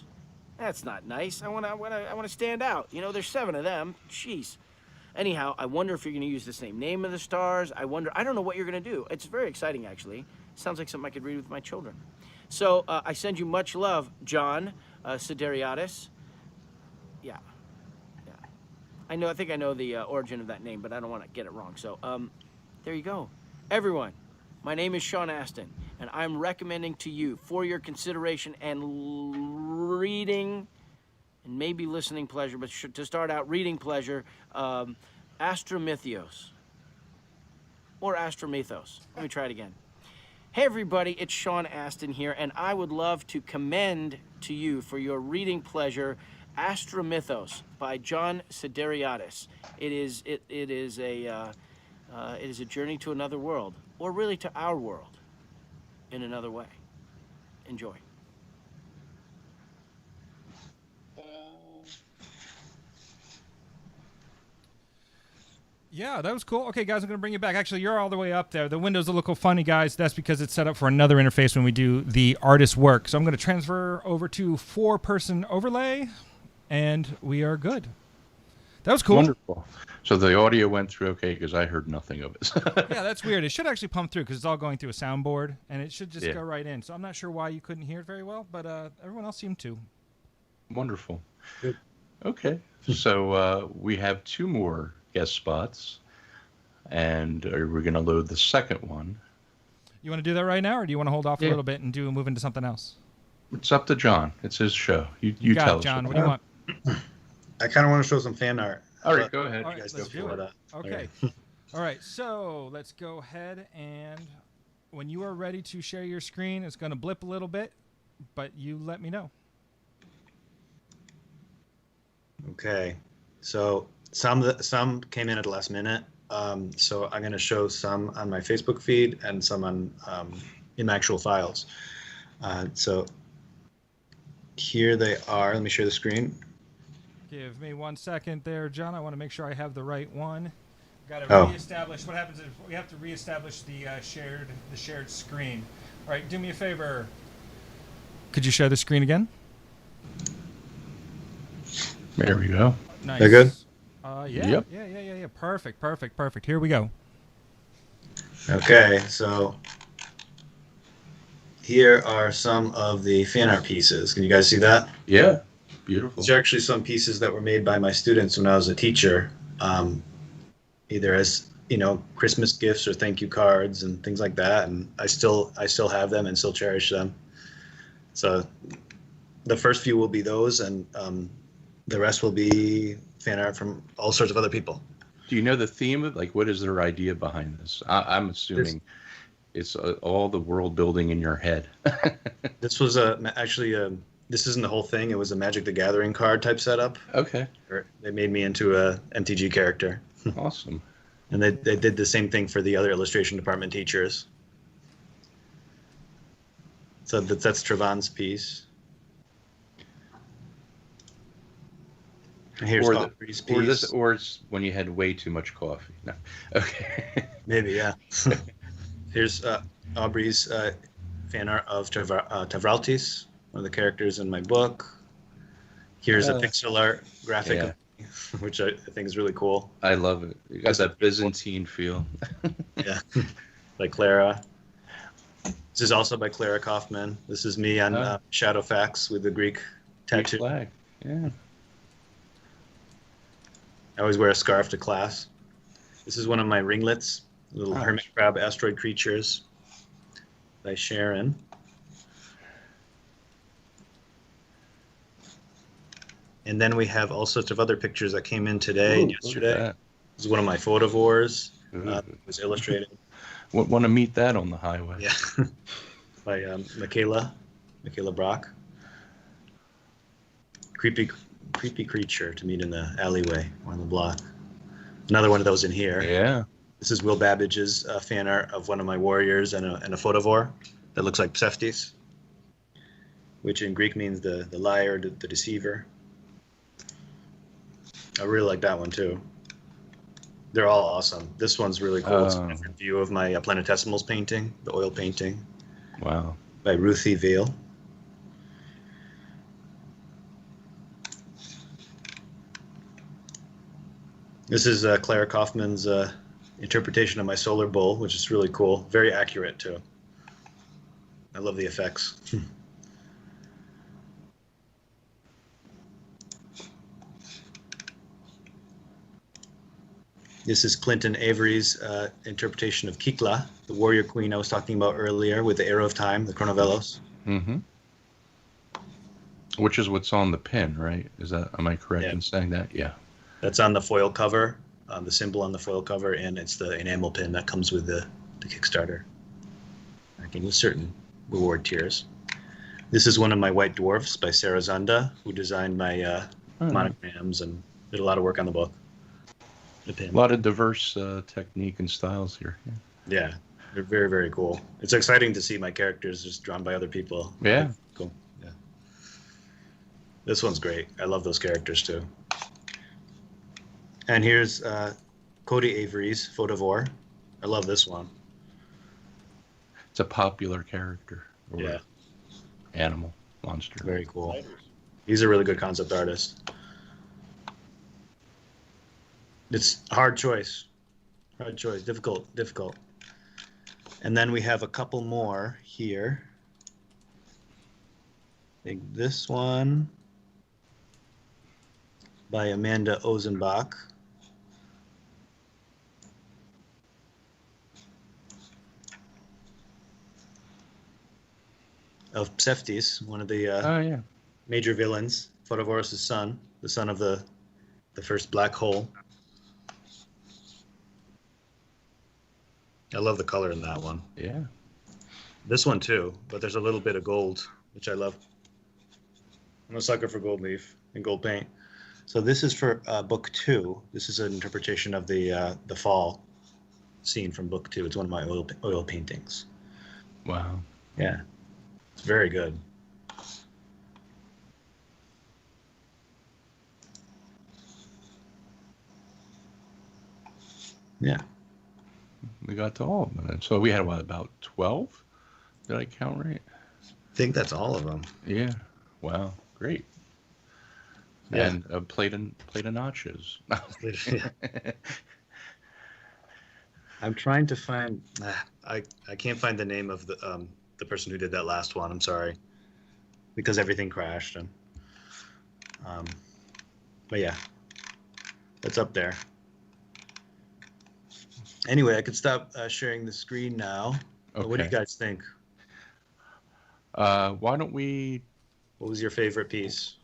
That's not nice. I want to stand out. You know, there's 7 of them. Jeez. Anyhow, I wonder if you're going to use the same name of the stars. I don't know what you're going to do. It's very exciting, actually. Sounds like something I could read with my children. So I send you much love, Jon Sideriadis. Yeah. I think I know the origin of that name, but I don't want to get it wrong. So there you go. Everyone, my name is Sean Astin, and I'm recommending to you, for your consideration and reading, and maybe listening pleasure, but to start out, reading pleasure, Astromythos, or Astromythos. Let me try it again. Hey everybody, it's Sean Astin here, and I would love to commend to you for your reading pleasure Astromythos by Jon Sideriadis. It is a journey to another world, or really to our world, in another way. Enjoy. Yeah, that was cool. Okay, guys, I'm going to bring you back. Actually, you're all the way up there. The window's a little funny, guys. That's because it's set up for another interface when we do the artist work. So I'm going to transfer over to 4-person overlay, and we are good. That was cool. Wonderful. So the audio went through okay, because I heard nothing of it. Yeah, that's weird. It should actually pump through because it's all going through a soundboard, and it should just go right in. So I'm not sure why you couldn't hear it very well, but everyone else seemed to. Wonderful. Good. Okay. So we have 2 more guest spots, and we're going to load the second one. You want to do that right now, or do you want to hold off a little bit and move into something else? It's up to Jon. It's his show. You tell us. Jon, what do you want? I kind of want to show some fan art. All right, go ahead. All right, Let's let's go do for it. that. Okay. All right, so let's go ahead, and when you are ready to share your screen, it's going to blip a little bit, but you let me know. Okay, so some came in at the last minute. So I'm going to show some on my Facebook feed and some on in my actual files. So here they are. Let me share the screen. Give me 1 second there, Jon. I want to make sure I have the right one. Got to reestablish. What happens is we have to reestablish the shared screen. All right, do me a favor. Could you share the screen again? There we go. Nice. They're good? Yeah. Yep. Yeah. Perfect. Here we go. Okay, so here are some of the fan art pieces. Can you guys see that? Yeah. Beautiful. These are actually some pieces that were made by my students when I was a teacher, either as Christmas gifts or thank you cards and things like that. And I still have them and still cherish them. So the first few will be those, and the rest will be fan art from all sorts of other people. Do you know the theme of, like, what is their idea behind this? I'm assuming it's all the world building in your head. This was this isn't the whole thing. It was a Magic the Gathering card type setup. Okay. They made me into a MTG character. Awesome. And they did the same thing for the other illustration department teachers. So that's Trevan's piece. Here's Aubrey's piece. Or it's when you had way too much coffee. No. Okay. Maybe, yeah. Here's Aubrey's fan art of Tavraltis, one of the characters in my book. Here's a pixel art graphic, of, which I think is really cool. I love it. You got that Byzantine feel. Yeah, by Clara. This is also by Clara Kaufman. This is me on Shadowfax with the Greek tattoo. Greek flag. Yeah. I always wear a scarf to class. This is one of my ringlets, little hermit crab asteroid creatures by Sharon. And then we have all sorts of other pictures that came in today and yesterday. This is one of my photovores. It was illustrated. Want to meet that on the highway? Yeah, by Michaela Brock. Creepy creature to meet in the alleyway or on the block. Another one of those in here. Yeah. This is Will Babbage's fan art of one of my warriors and a photovore that looks like Pseftis, which in Greek means the liar, the deceiver. I really like that one too. They're all awesome. This one's really cool. It's a different view of my Planetesimals painting, the oil painting. Wow. By Ruthie Vale. This is Clara Kaufman's interpretation of my solar bull, which is really cool. Very accurate too. I love the effects. This is Clinton Avery's interpretation of Kikla, the warrior queen I was talking about earlier with the arrow of time, the Chronovelos. Mm-hmm. Which is what's on the pin, right? Am I correct in saying that? Yeah. That's on the foil cover, the symbol on the foil cover, and it's the enamel pin that comes with the Kickstarter. Working with certain reward tiers. This is one of my white dwarfs by Sarah Zunda, who designed my monograms and did a lot of work on the book. A lot of diverse technique and styles here. Yeah, they're very, very cool. It's exciting to see my characters just drawn by other people. Yeah. Cool. Yeah. This one's great. I love those characters too. And here's Cody Avery's photovore. I love this one. It's a popular character. Or animal, monster. Very cool. He's a really good concept artist. It's a hard choice. Difficult. And then we have a couple more here. I think this one by Amanda Ozenbach. Of Pseftis, one of the major villains, Photovorus' son, the son of the first black hole. I love the color in that one. Yeah. This one too, but there's a little bit of gold, which I love. I'm a sucker for gold leaf and gold paint. So this is for book 2. This is an interpretation of the fall scene from book 2. It's one of my oil paintings. Wow. Yeah. It's very good. Yeah. We got to all of them. So we had, what, about 12? Did I count right? I think that's all of them. Yeah. Wow. Great. Yeah. And a plate of nachos. I'm trying to find. I can't find the name of the person who did that last one. I'm sorry, because everything crashed. And But yeah, that's up there. Anyway, I could stop sharing the screen now. Okay. What do you guys think? Why don't we? What was your favorite piece?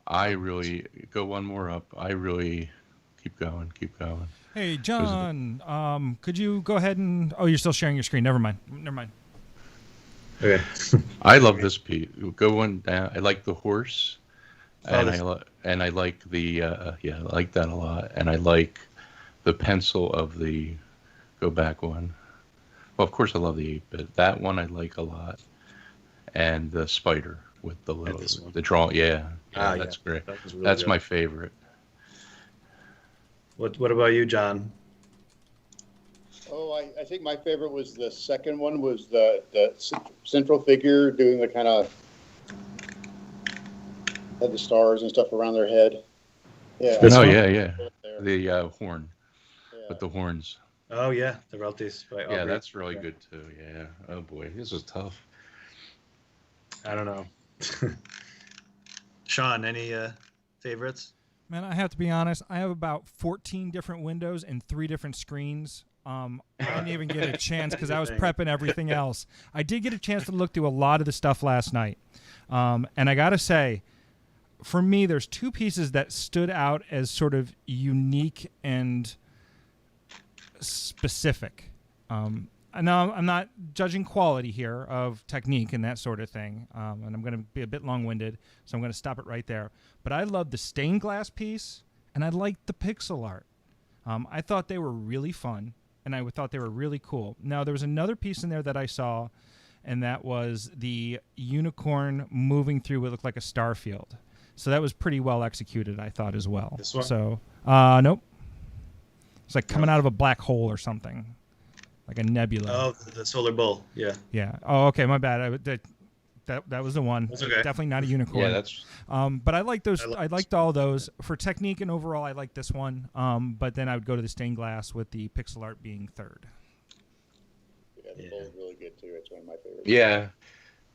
I really go one more up. I really keep going. Hey, John, could you go ahead and... Oh, you're still sharing your screen. Never mind. Okay. I love this piece. Go one down. I like the horse, and I like the I like that a lot, and I like the pencil of the go back one. Well, of course I love the 8-bit. That one I like a lot, and the spider with the little the draw. That's great. That really that's good. My favorite. What about you, John? Oh, I think my favorite was the second one, was the central figure doing the kind of, had the stars and stuff around their head. Yeah. The horn with the horns. Oh, yeah. The royalties. Yeah, that's really good, too. Yeah. Oh, boy. This is tough. I don't know. Sean, any favorites? Man, I have to be honest. I have about 14 different windows and 3 different screens. I didn't even get a chance because I was prepping everything else. I did get a chance to look through a lot of the stuff last night. And I got to say, for me, there's 2 pieces that stood out as sort of unique and specific. And now I'm not judging quality here of technique and that sort of thing. And I'm going to be a bit long-winded, so I'm going to stop it right there. But I love the stained glass piece, and I liked the pixel art. I thought they were really fun, and I thought they were really cool. Now, there was another piece in there that I saw, and that was the unicorn moving through what looked like a star field. So that was pretty well executed, I thought, as well. This one? So, nope. It's like coming out of a black hole or something, like a nebula. Oh, the solar bull. Yeah. Yeah. Oh, okay. My bad. That was the one. That's okay. Definitely not a unicorn. Yeah, that's. But I like those. I liked all those for technique and overall. I like this one. But then I would go to the stained glass with the pixel art being third. Yeah, the bull's really good too. It's one of my favorites. Yeah.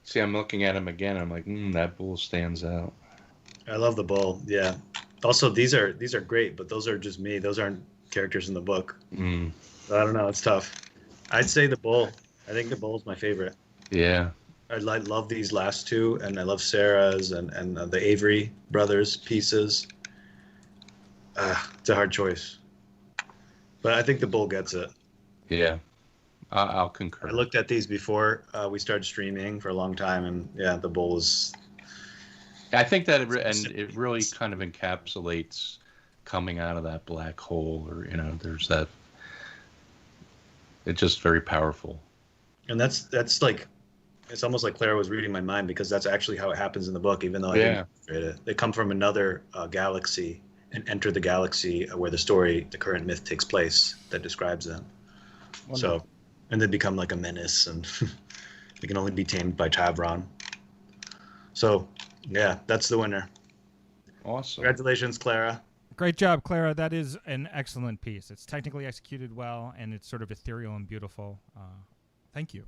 See, I'm looking at him again. I'm like, that bull stands out. I love the bull. Yeah. Also, these are great, but those are just me. Those aren't characters in the book. So I don't know. It's tough. I'd say the bull. I think the bull is my favorite. Yeah. I love these last 2, and I love Sarah's and the Avery brothers pieces. It's a hard choice, but I think the bull gets it. Yeah, I'll concur. I looked at these before we started streaming for a long time, and yeah, the bull is. I think that it really kind of encapsulates coming out of that black hole, or there's that. It's just very powerful. And that's like. It's almost like Clara was reading my mind, because that's actually how it happens in the book, even though I didn't read it. They come from another galaxy and enter the galaxy where the current myth takes place that describes them. Wonderful. So, and they become like a menace, and they can only be tamed by Tavron. So, yeah, that's the winner. Awesome. Congratulations, Clara. Great job, Clara. That is an excellent piece. It's technically executed well, and it's sort of ethereal and beautiful. Thank you.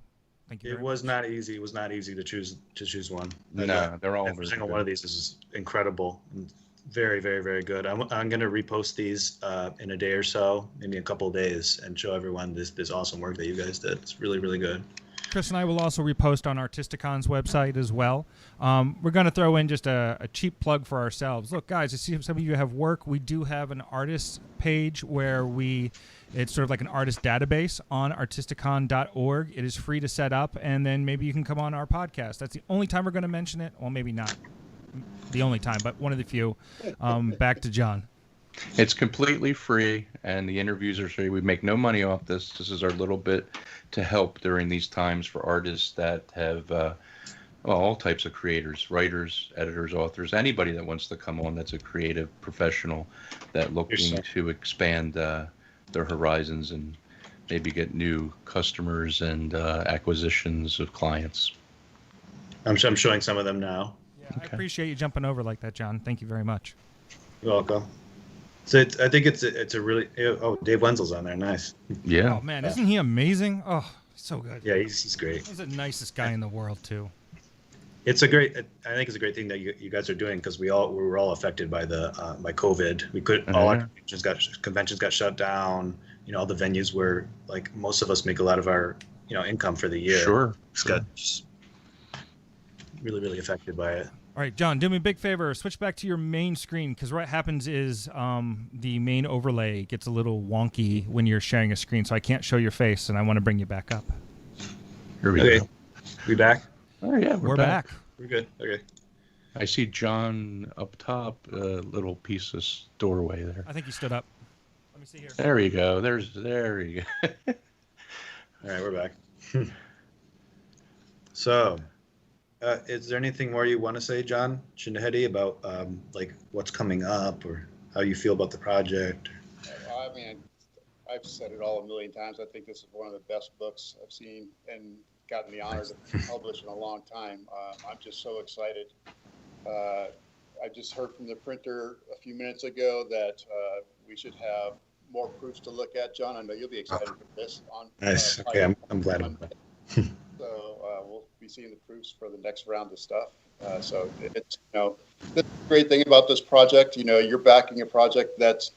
Thank you. It was not easy. It was not easy to choose one. No, they're all. Every single one of these is incredible and very, very, very good. I'm going to repost these in a day or so, maybe a couple of days, and show everyone this awesome work that you guys did. It's really, really good. Chris and I will also repost on Artistacon's website as well. We're going to throw in just a cheap plug for ourselves. Look, guys, I see some of you have work. We do have an artist page where it's sort of like an artist database on artisticon.org. It is free to set up, and then maybe you can come on our podcast. That's the only time we're going to mention it. Well, maybe not the only time, but one of the few. Back to John. It's completely free, and the interviews are free. We make no money off this. This is our little bit to help during these times for artists that have all types of creators, writers, editors, authors, anybody that wants to come on that's a creative professional that looking to expand their horizons and maybe get new customers and acquisitions of clients. I'm showing some of them now. Yeah, okay. I appreciate you jumping over like that, John. Thank you very much. You're welcome. So I think it's a really Dave Wenzel's on there. Nice. Yeah. Oh man, isn't he amazing? Oh, so good. Yeah, he's great. He's the nicest guy in the world too. it's a great. I think it's a great thing that you guys are doing, because we were all affected by the by COVID. We could all our conventions got shut down. All the venues were like, most of us make a lot of our income for the year. Sure. Got just really, really affected by it. All right, John, do me a big favor. Switch back to your main screen, because what happens is the main overlay gets a little wonky when you're sharing a screen, so I can't show your face, and I want to bring you back up. Here we go. We back? Oh yeah, we're back. We're good. Okay. I see John up top, a little piece of doorway there. I think he stood up. Let me see here. There you go. There you go. All right, we're back. So, is there anything more you want to say, Jon Sideriadis, about like what's coming up, or how you feel about the project? I mean, I've said it all a million times. I think this is one of the best books I've seen and gotten the honor to publish in a long time. I'm just so excited. I just heard from the printer a few minutes ago that we should have more proofs to look at. John, I know you'll be excited for this. Nice. Okay, I'm glad about that. So we'll be seeing the proofs for the next round of stuff. So it's the great thing about this project. You're backing a project that's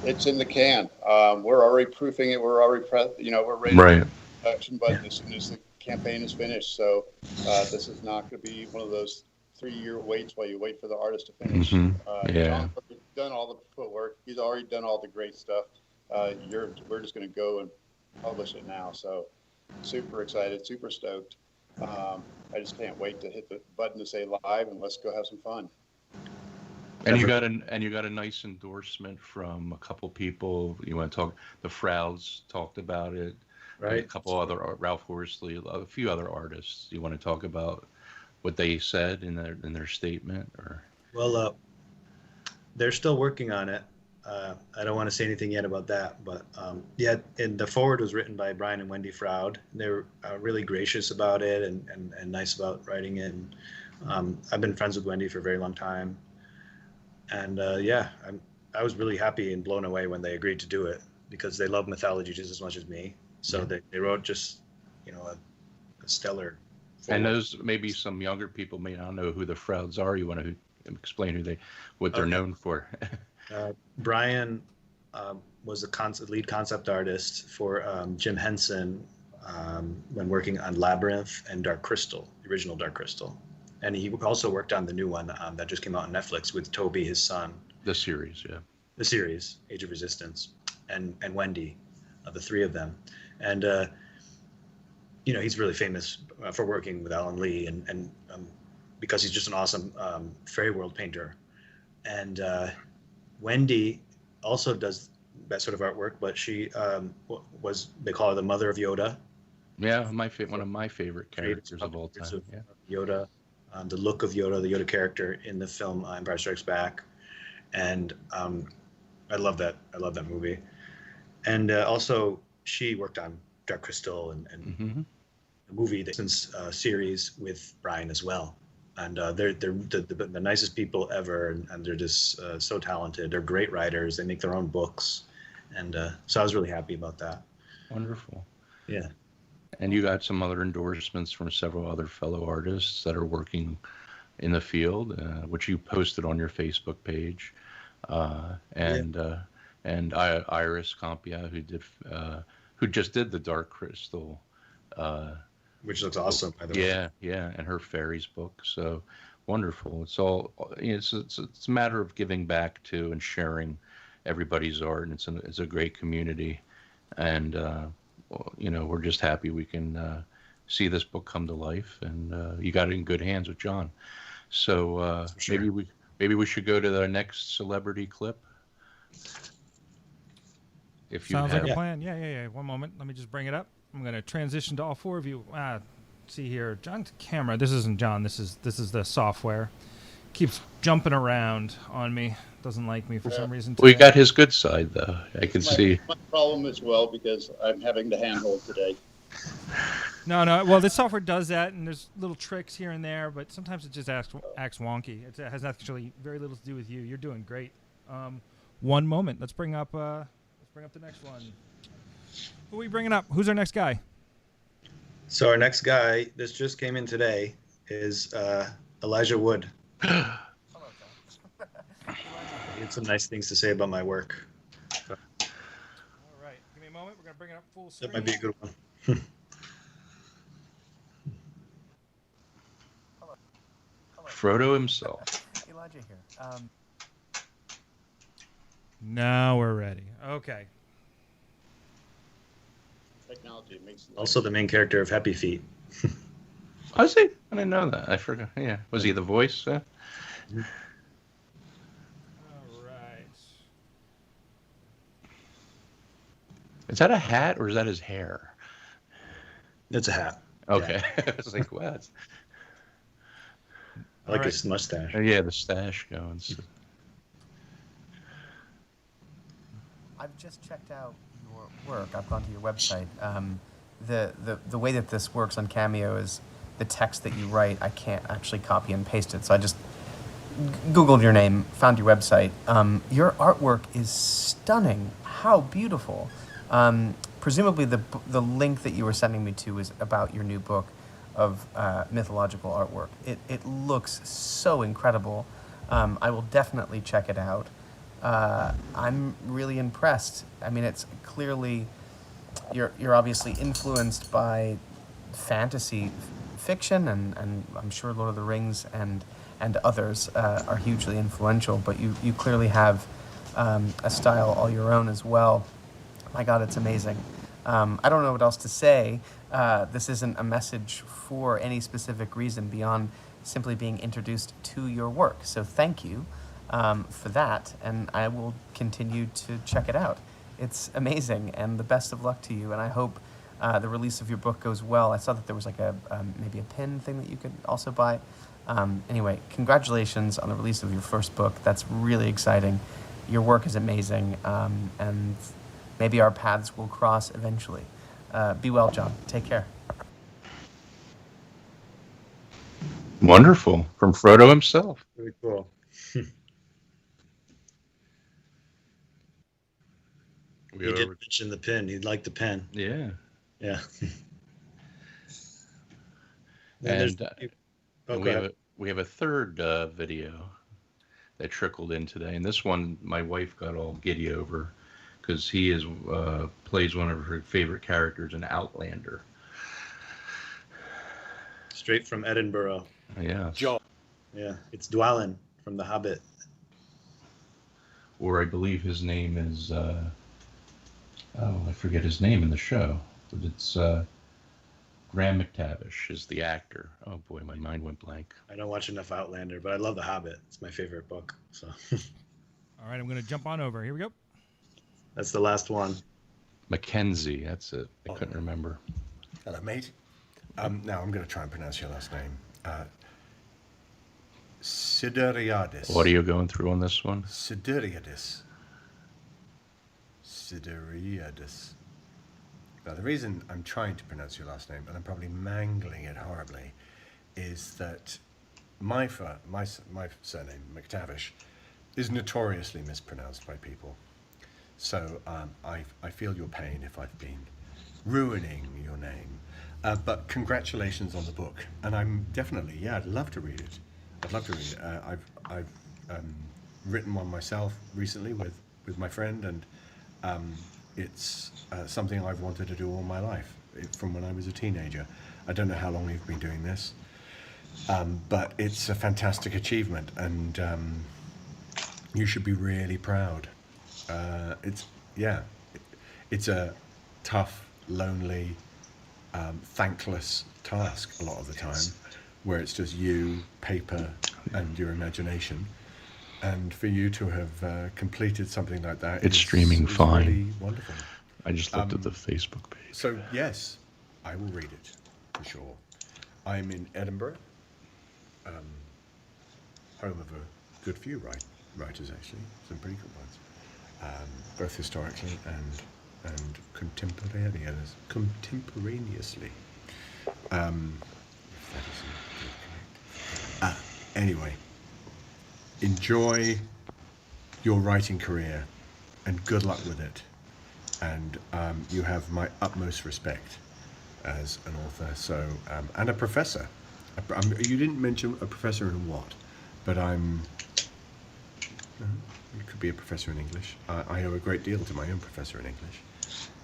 in the can. We're already proofing it. We're already we're ready for production button as soon as the campaign is finished. So this is not going to be one of those 3-year waits while you wait for the artist to finish. Yeah. John's already done all the footwork. He's already done all the great stuff. We're just going to go and publish it now. So super excited, super stoked. I just can't wait to hit the button to say live, and let's go have some fun. And you got a nice endorsement from a couple people. You want to talk? The Frauds talked about it. Right. A couple other, Ralph Horsley, a few other artists. You want to talk about what they said in their statement, or? Well, they're still working on it. I don't want to say anything yet about that, but and the foreword was written by Brian and Wendy Froud. They were really gracious about it and nice about writing it. And, I've been friends with Wendy for a very long time, and I was really happy and blown away when they agreed to do it, because they love mythology just as much as me. So they wrote just a stellar foreword. And those, maybe some younger people may not know who the Frauds are. You want to explain what they're known for? Brian was the lead concept artist for Jim Henson when working on Labyrinth and Dark Crystal, the original Dark Crystal. And he also worked on the new one that just came out on Netflix with Toby, his son. The series, yeah. The series, Age of Resistance, and Wendy, the three of them. And, he's really famous for working with Alan Lee and because he's just an awesome fairy world painter. And Wendy also does that sort of artwork, but she they call her the mother of Yoda. Yeah, one of my favorite characters of all time. Yeah. Yoda, the look of Yoda, the Yoda character in the film Empire Strikes Back, and I love that. I love that movie. And also, she worked on Dark Crystal and the movie series with Brian as well. And they're the nicest people ever, and they're just so talented. They're great writers. They make their own books, and so I was really happy about that. Wonderful. Yeah. And you got some other endorsements from several other fellow artists that are working in the field, which you posted on your Facebook page, and Iris Compia, who just did the Dark Crystal. Which looks awesome, by the way. Yeah, and her fairies book. So wonderful. It's all it's a matter of giving back to and sharing everybody's art, and it's a great community, and we're just happy we can see this book come to life, and you got it in good hands with John. So sure. maybe we should go to the next celebrity clip. If you Sounds like a plan. Yeah. One moment. Let me just bring it up. I'm going to transition to all four of you. See here, John's camera. This isn't John. This is the software. Keeps jumping around on me. Doesn't like me for some reason. We got his good side though. I can see. My problem as well, because I'm having to handhold today. No. Well, this software does that, and there's little tricks here and there, but sometimes it just acts wonky. It has actually very little to do with you. You're doing great. One moment. Let's bring up the next one. Who are we bringing up? Who's our next guy? So our next guy, this just came in today, is Elijah Wood. Hello, John. He had some nice things to say about my work. All right, give me a moment. We're gonna bring it up full screen. That might be a good one. Frodo himself. Elijah here. Now we're ready. Okay. Technology makes life. Also the main character of Happy Feet. Was he? I didn't know that. I forgot. Yeah. Was he the voice? All right. Is that a hat or is that his hair? It's a hat. Okay. I was like, what? I like All his mustache. Yeah, the stash going. I've just checked out your work. I've gone to your website. The way that this works on Cameo is the text that you write, I can't actually copy and paste it. So I just Googled your name, found your website. Your artwork is stunning. How beautiful. Presumably the link that you were sending me to is about your new book of mythological artwork. It looks so incredible. I will definitely check it out. I'm really impressed. I mean, it's clearly you're obviously influenced by fantasy fiction, and I'm sure Lord of the Rings and others are hugely influential. But you clearly have a style all your own as well. My God, it's amazing. I don't know what else to say. This isn't a message for any specific reason beyond simply being introduced to your work. So thank you for that, and I will continue to check it out. It's amazing, and the best of luck to you, and I hope the release of your book goes well. I saw that there was like maybe a pin thing that you could also buy. Anyway, congratulations on the release of your first book. That's really exciting. Your work is amazing, and maybe our paths will cross eventually. Be well, John. Take care. Wonderful. From Frodo himself. Really cool. He did mention the pen. He liked the pen. Yeah. Yeah. And go we have a third video that trickled in today, and this one my wife got all giddy over because he is plays one of her favorite characters in Outlander. Straight from Edinburgh. Yeah. Yeah, it's Dwalin from The Hobbit. Or I believe his name is I forget his name in the show, but it's Graham McTavish is the actor. Oh boy, my mind went blank. I don't watch enough Outlander, but I love The Hobbit. It's my favorite book. So. All right, I'm going to jump on over. Here we go. That's the last one. Mackenzie, that's it. I couldn't remember. Hello, mate. Now I'm going to try and pronounce your last name. Sideriadis. What are you going through on this one? Sideriadis. Sideriadis. Now, the reason I'm trying to pronounce your last name, and I'm probably mangling it horribly, is that my surname, McTavish, is notoriously mispronounced by people. So I feel your pain if I've been ruining your name. But congratulations on the book. And I'm definitely, I'd love to read it. I'd love to read it. I've written one myself recently with my friend, and it's something I've wanted to do all my life, from when I was a teenager. I don't know how long we've been doing this, but it's a fantastic achievement, and you should be really proud. It's a tough, lonely, thankless task a lot of the time, where it's just you, paper, and your imagination. And for you to have completed something like that, It's streaming fine. Really wonderful. I just looked at the Facebook page. So yes, I will read it for sure. I'm in Edinburgh, home of a good few writers actually, some pretty good ones, both historically and contemporaneously. If that isn't correct. Anyway, enjoy your writing career and good luck with it. And you have my utmost respect as an author, so and a professor You didn't mention a professor in what, but I'm. You could be a professor in English. I owe a great deal to my own professor in English,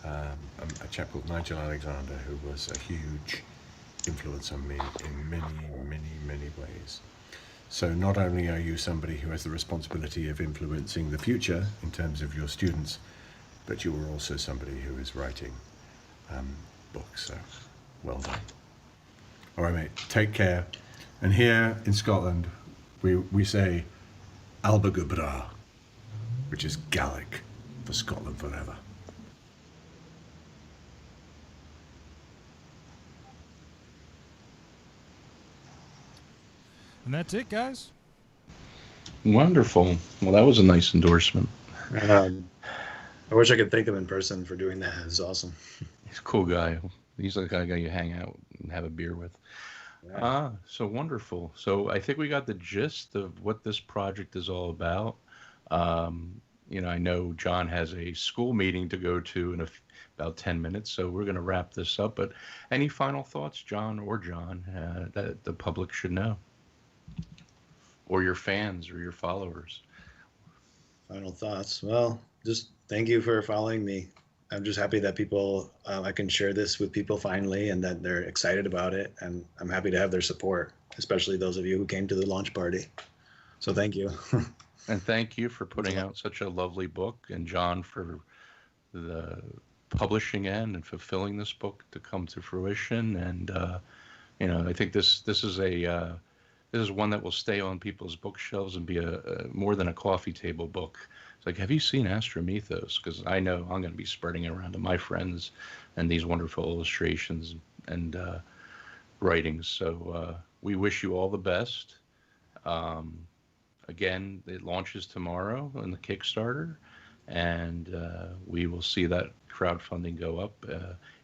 a chap called Nigel Alexander, who was a huge influence on me in many, many, many ways. So not only are you somebody who has the responsibility of influencing the future in terms of your students, but you are also somebody who is writing books. So well done. All right, mate. Take care. And here in Scotland, we say Alba Gubra, which is Gaelic for Scotland forever. And that's it, guys. Wonderful. Well, that was a nice endorsement. I wish I could thank him in person for doing that. It's awesome. He's a cool guy. He's the kind of guy you hang out and have a beer with. Yeah. So wonderful. So I think we got the gist of what this project is all about. I know John has a school meeting to go to in about 10 minutes, so we're going to wrap this up. But any final thoughts, John, that the public should know? Or your fans or your followers? Final thoughts. Well, just thank you for following me. I'm just happy that I can share this with people finally, and that they're excited about it. And I'm happy to have their support, especially those of you who came to the launch party. So thank you. And thank you for putting out such a lovely book, and John for the publishing end and fulfilling this book to come to fruition. And I think this is one that will stay on people's bookshelves and be a more than a coffee table book. It's like, have you seen Astromythos? Because I know I'm going to be spreading it around to my friends and these wonderful illustrations and writings. So we wish you all the best. Again, it launches tomorrow on the Kickstarter, and we will see that crowdfunding go up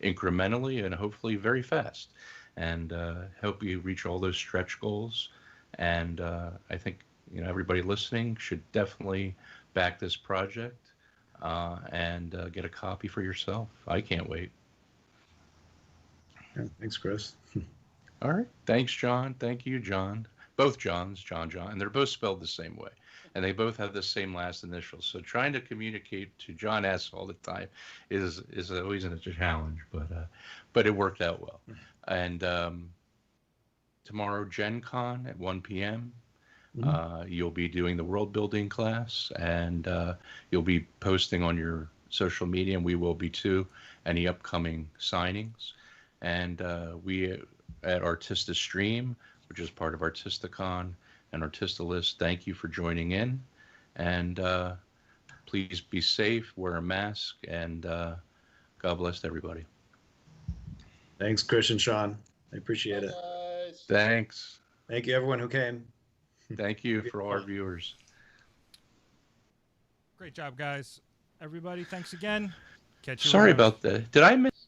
incrementally and hopefully very fast, and help you reach all those stretch goals. And I think everybody listening should definitely back this project and get a copy for yourself. I can't wait. Yeah, thanks, Chris. All right. Thanks, John. Thank you, John. Both Johns, John, and they're both spelled the same way, and they both have the same last initials. So trying to communicate to John S all the time is always a challenge, but it worked out well. And tomorrow, Gen Con at 1 p.m. You'll be doing the world building class, and you'll be posting on your social media, and we will be too, any upcoming signings. And we at Artista Stream, which is part of Artistacon and Artistalist, thank you for joining in. And please be safe, wear a mask, and God bless everybody. Thanks, Chris and Sean. I appreciate it. Thanks. Thank you, everyone who came. Thank you for all our viewers. Great job, guys. Everybody, thanks again. Catch you Sorry around. about that. Did I miss?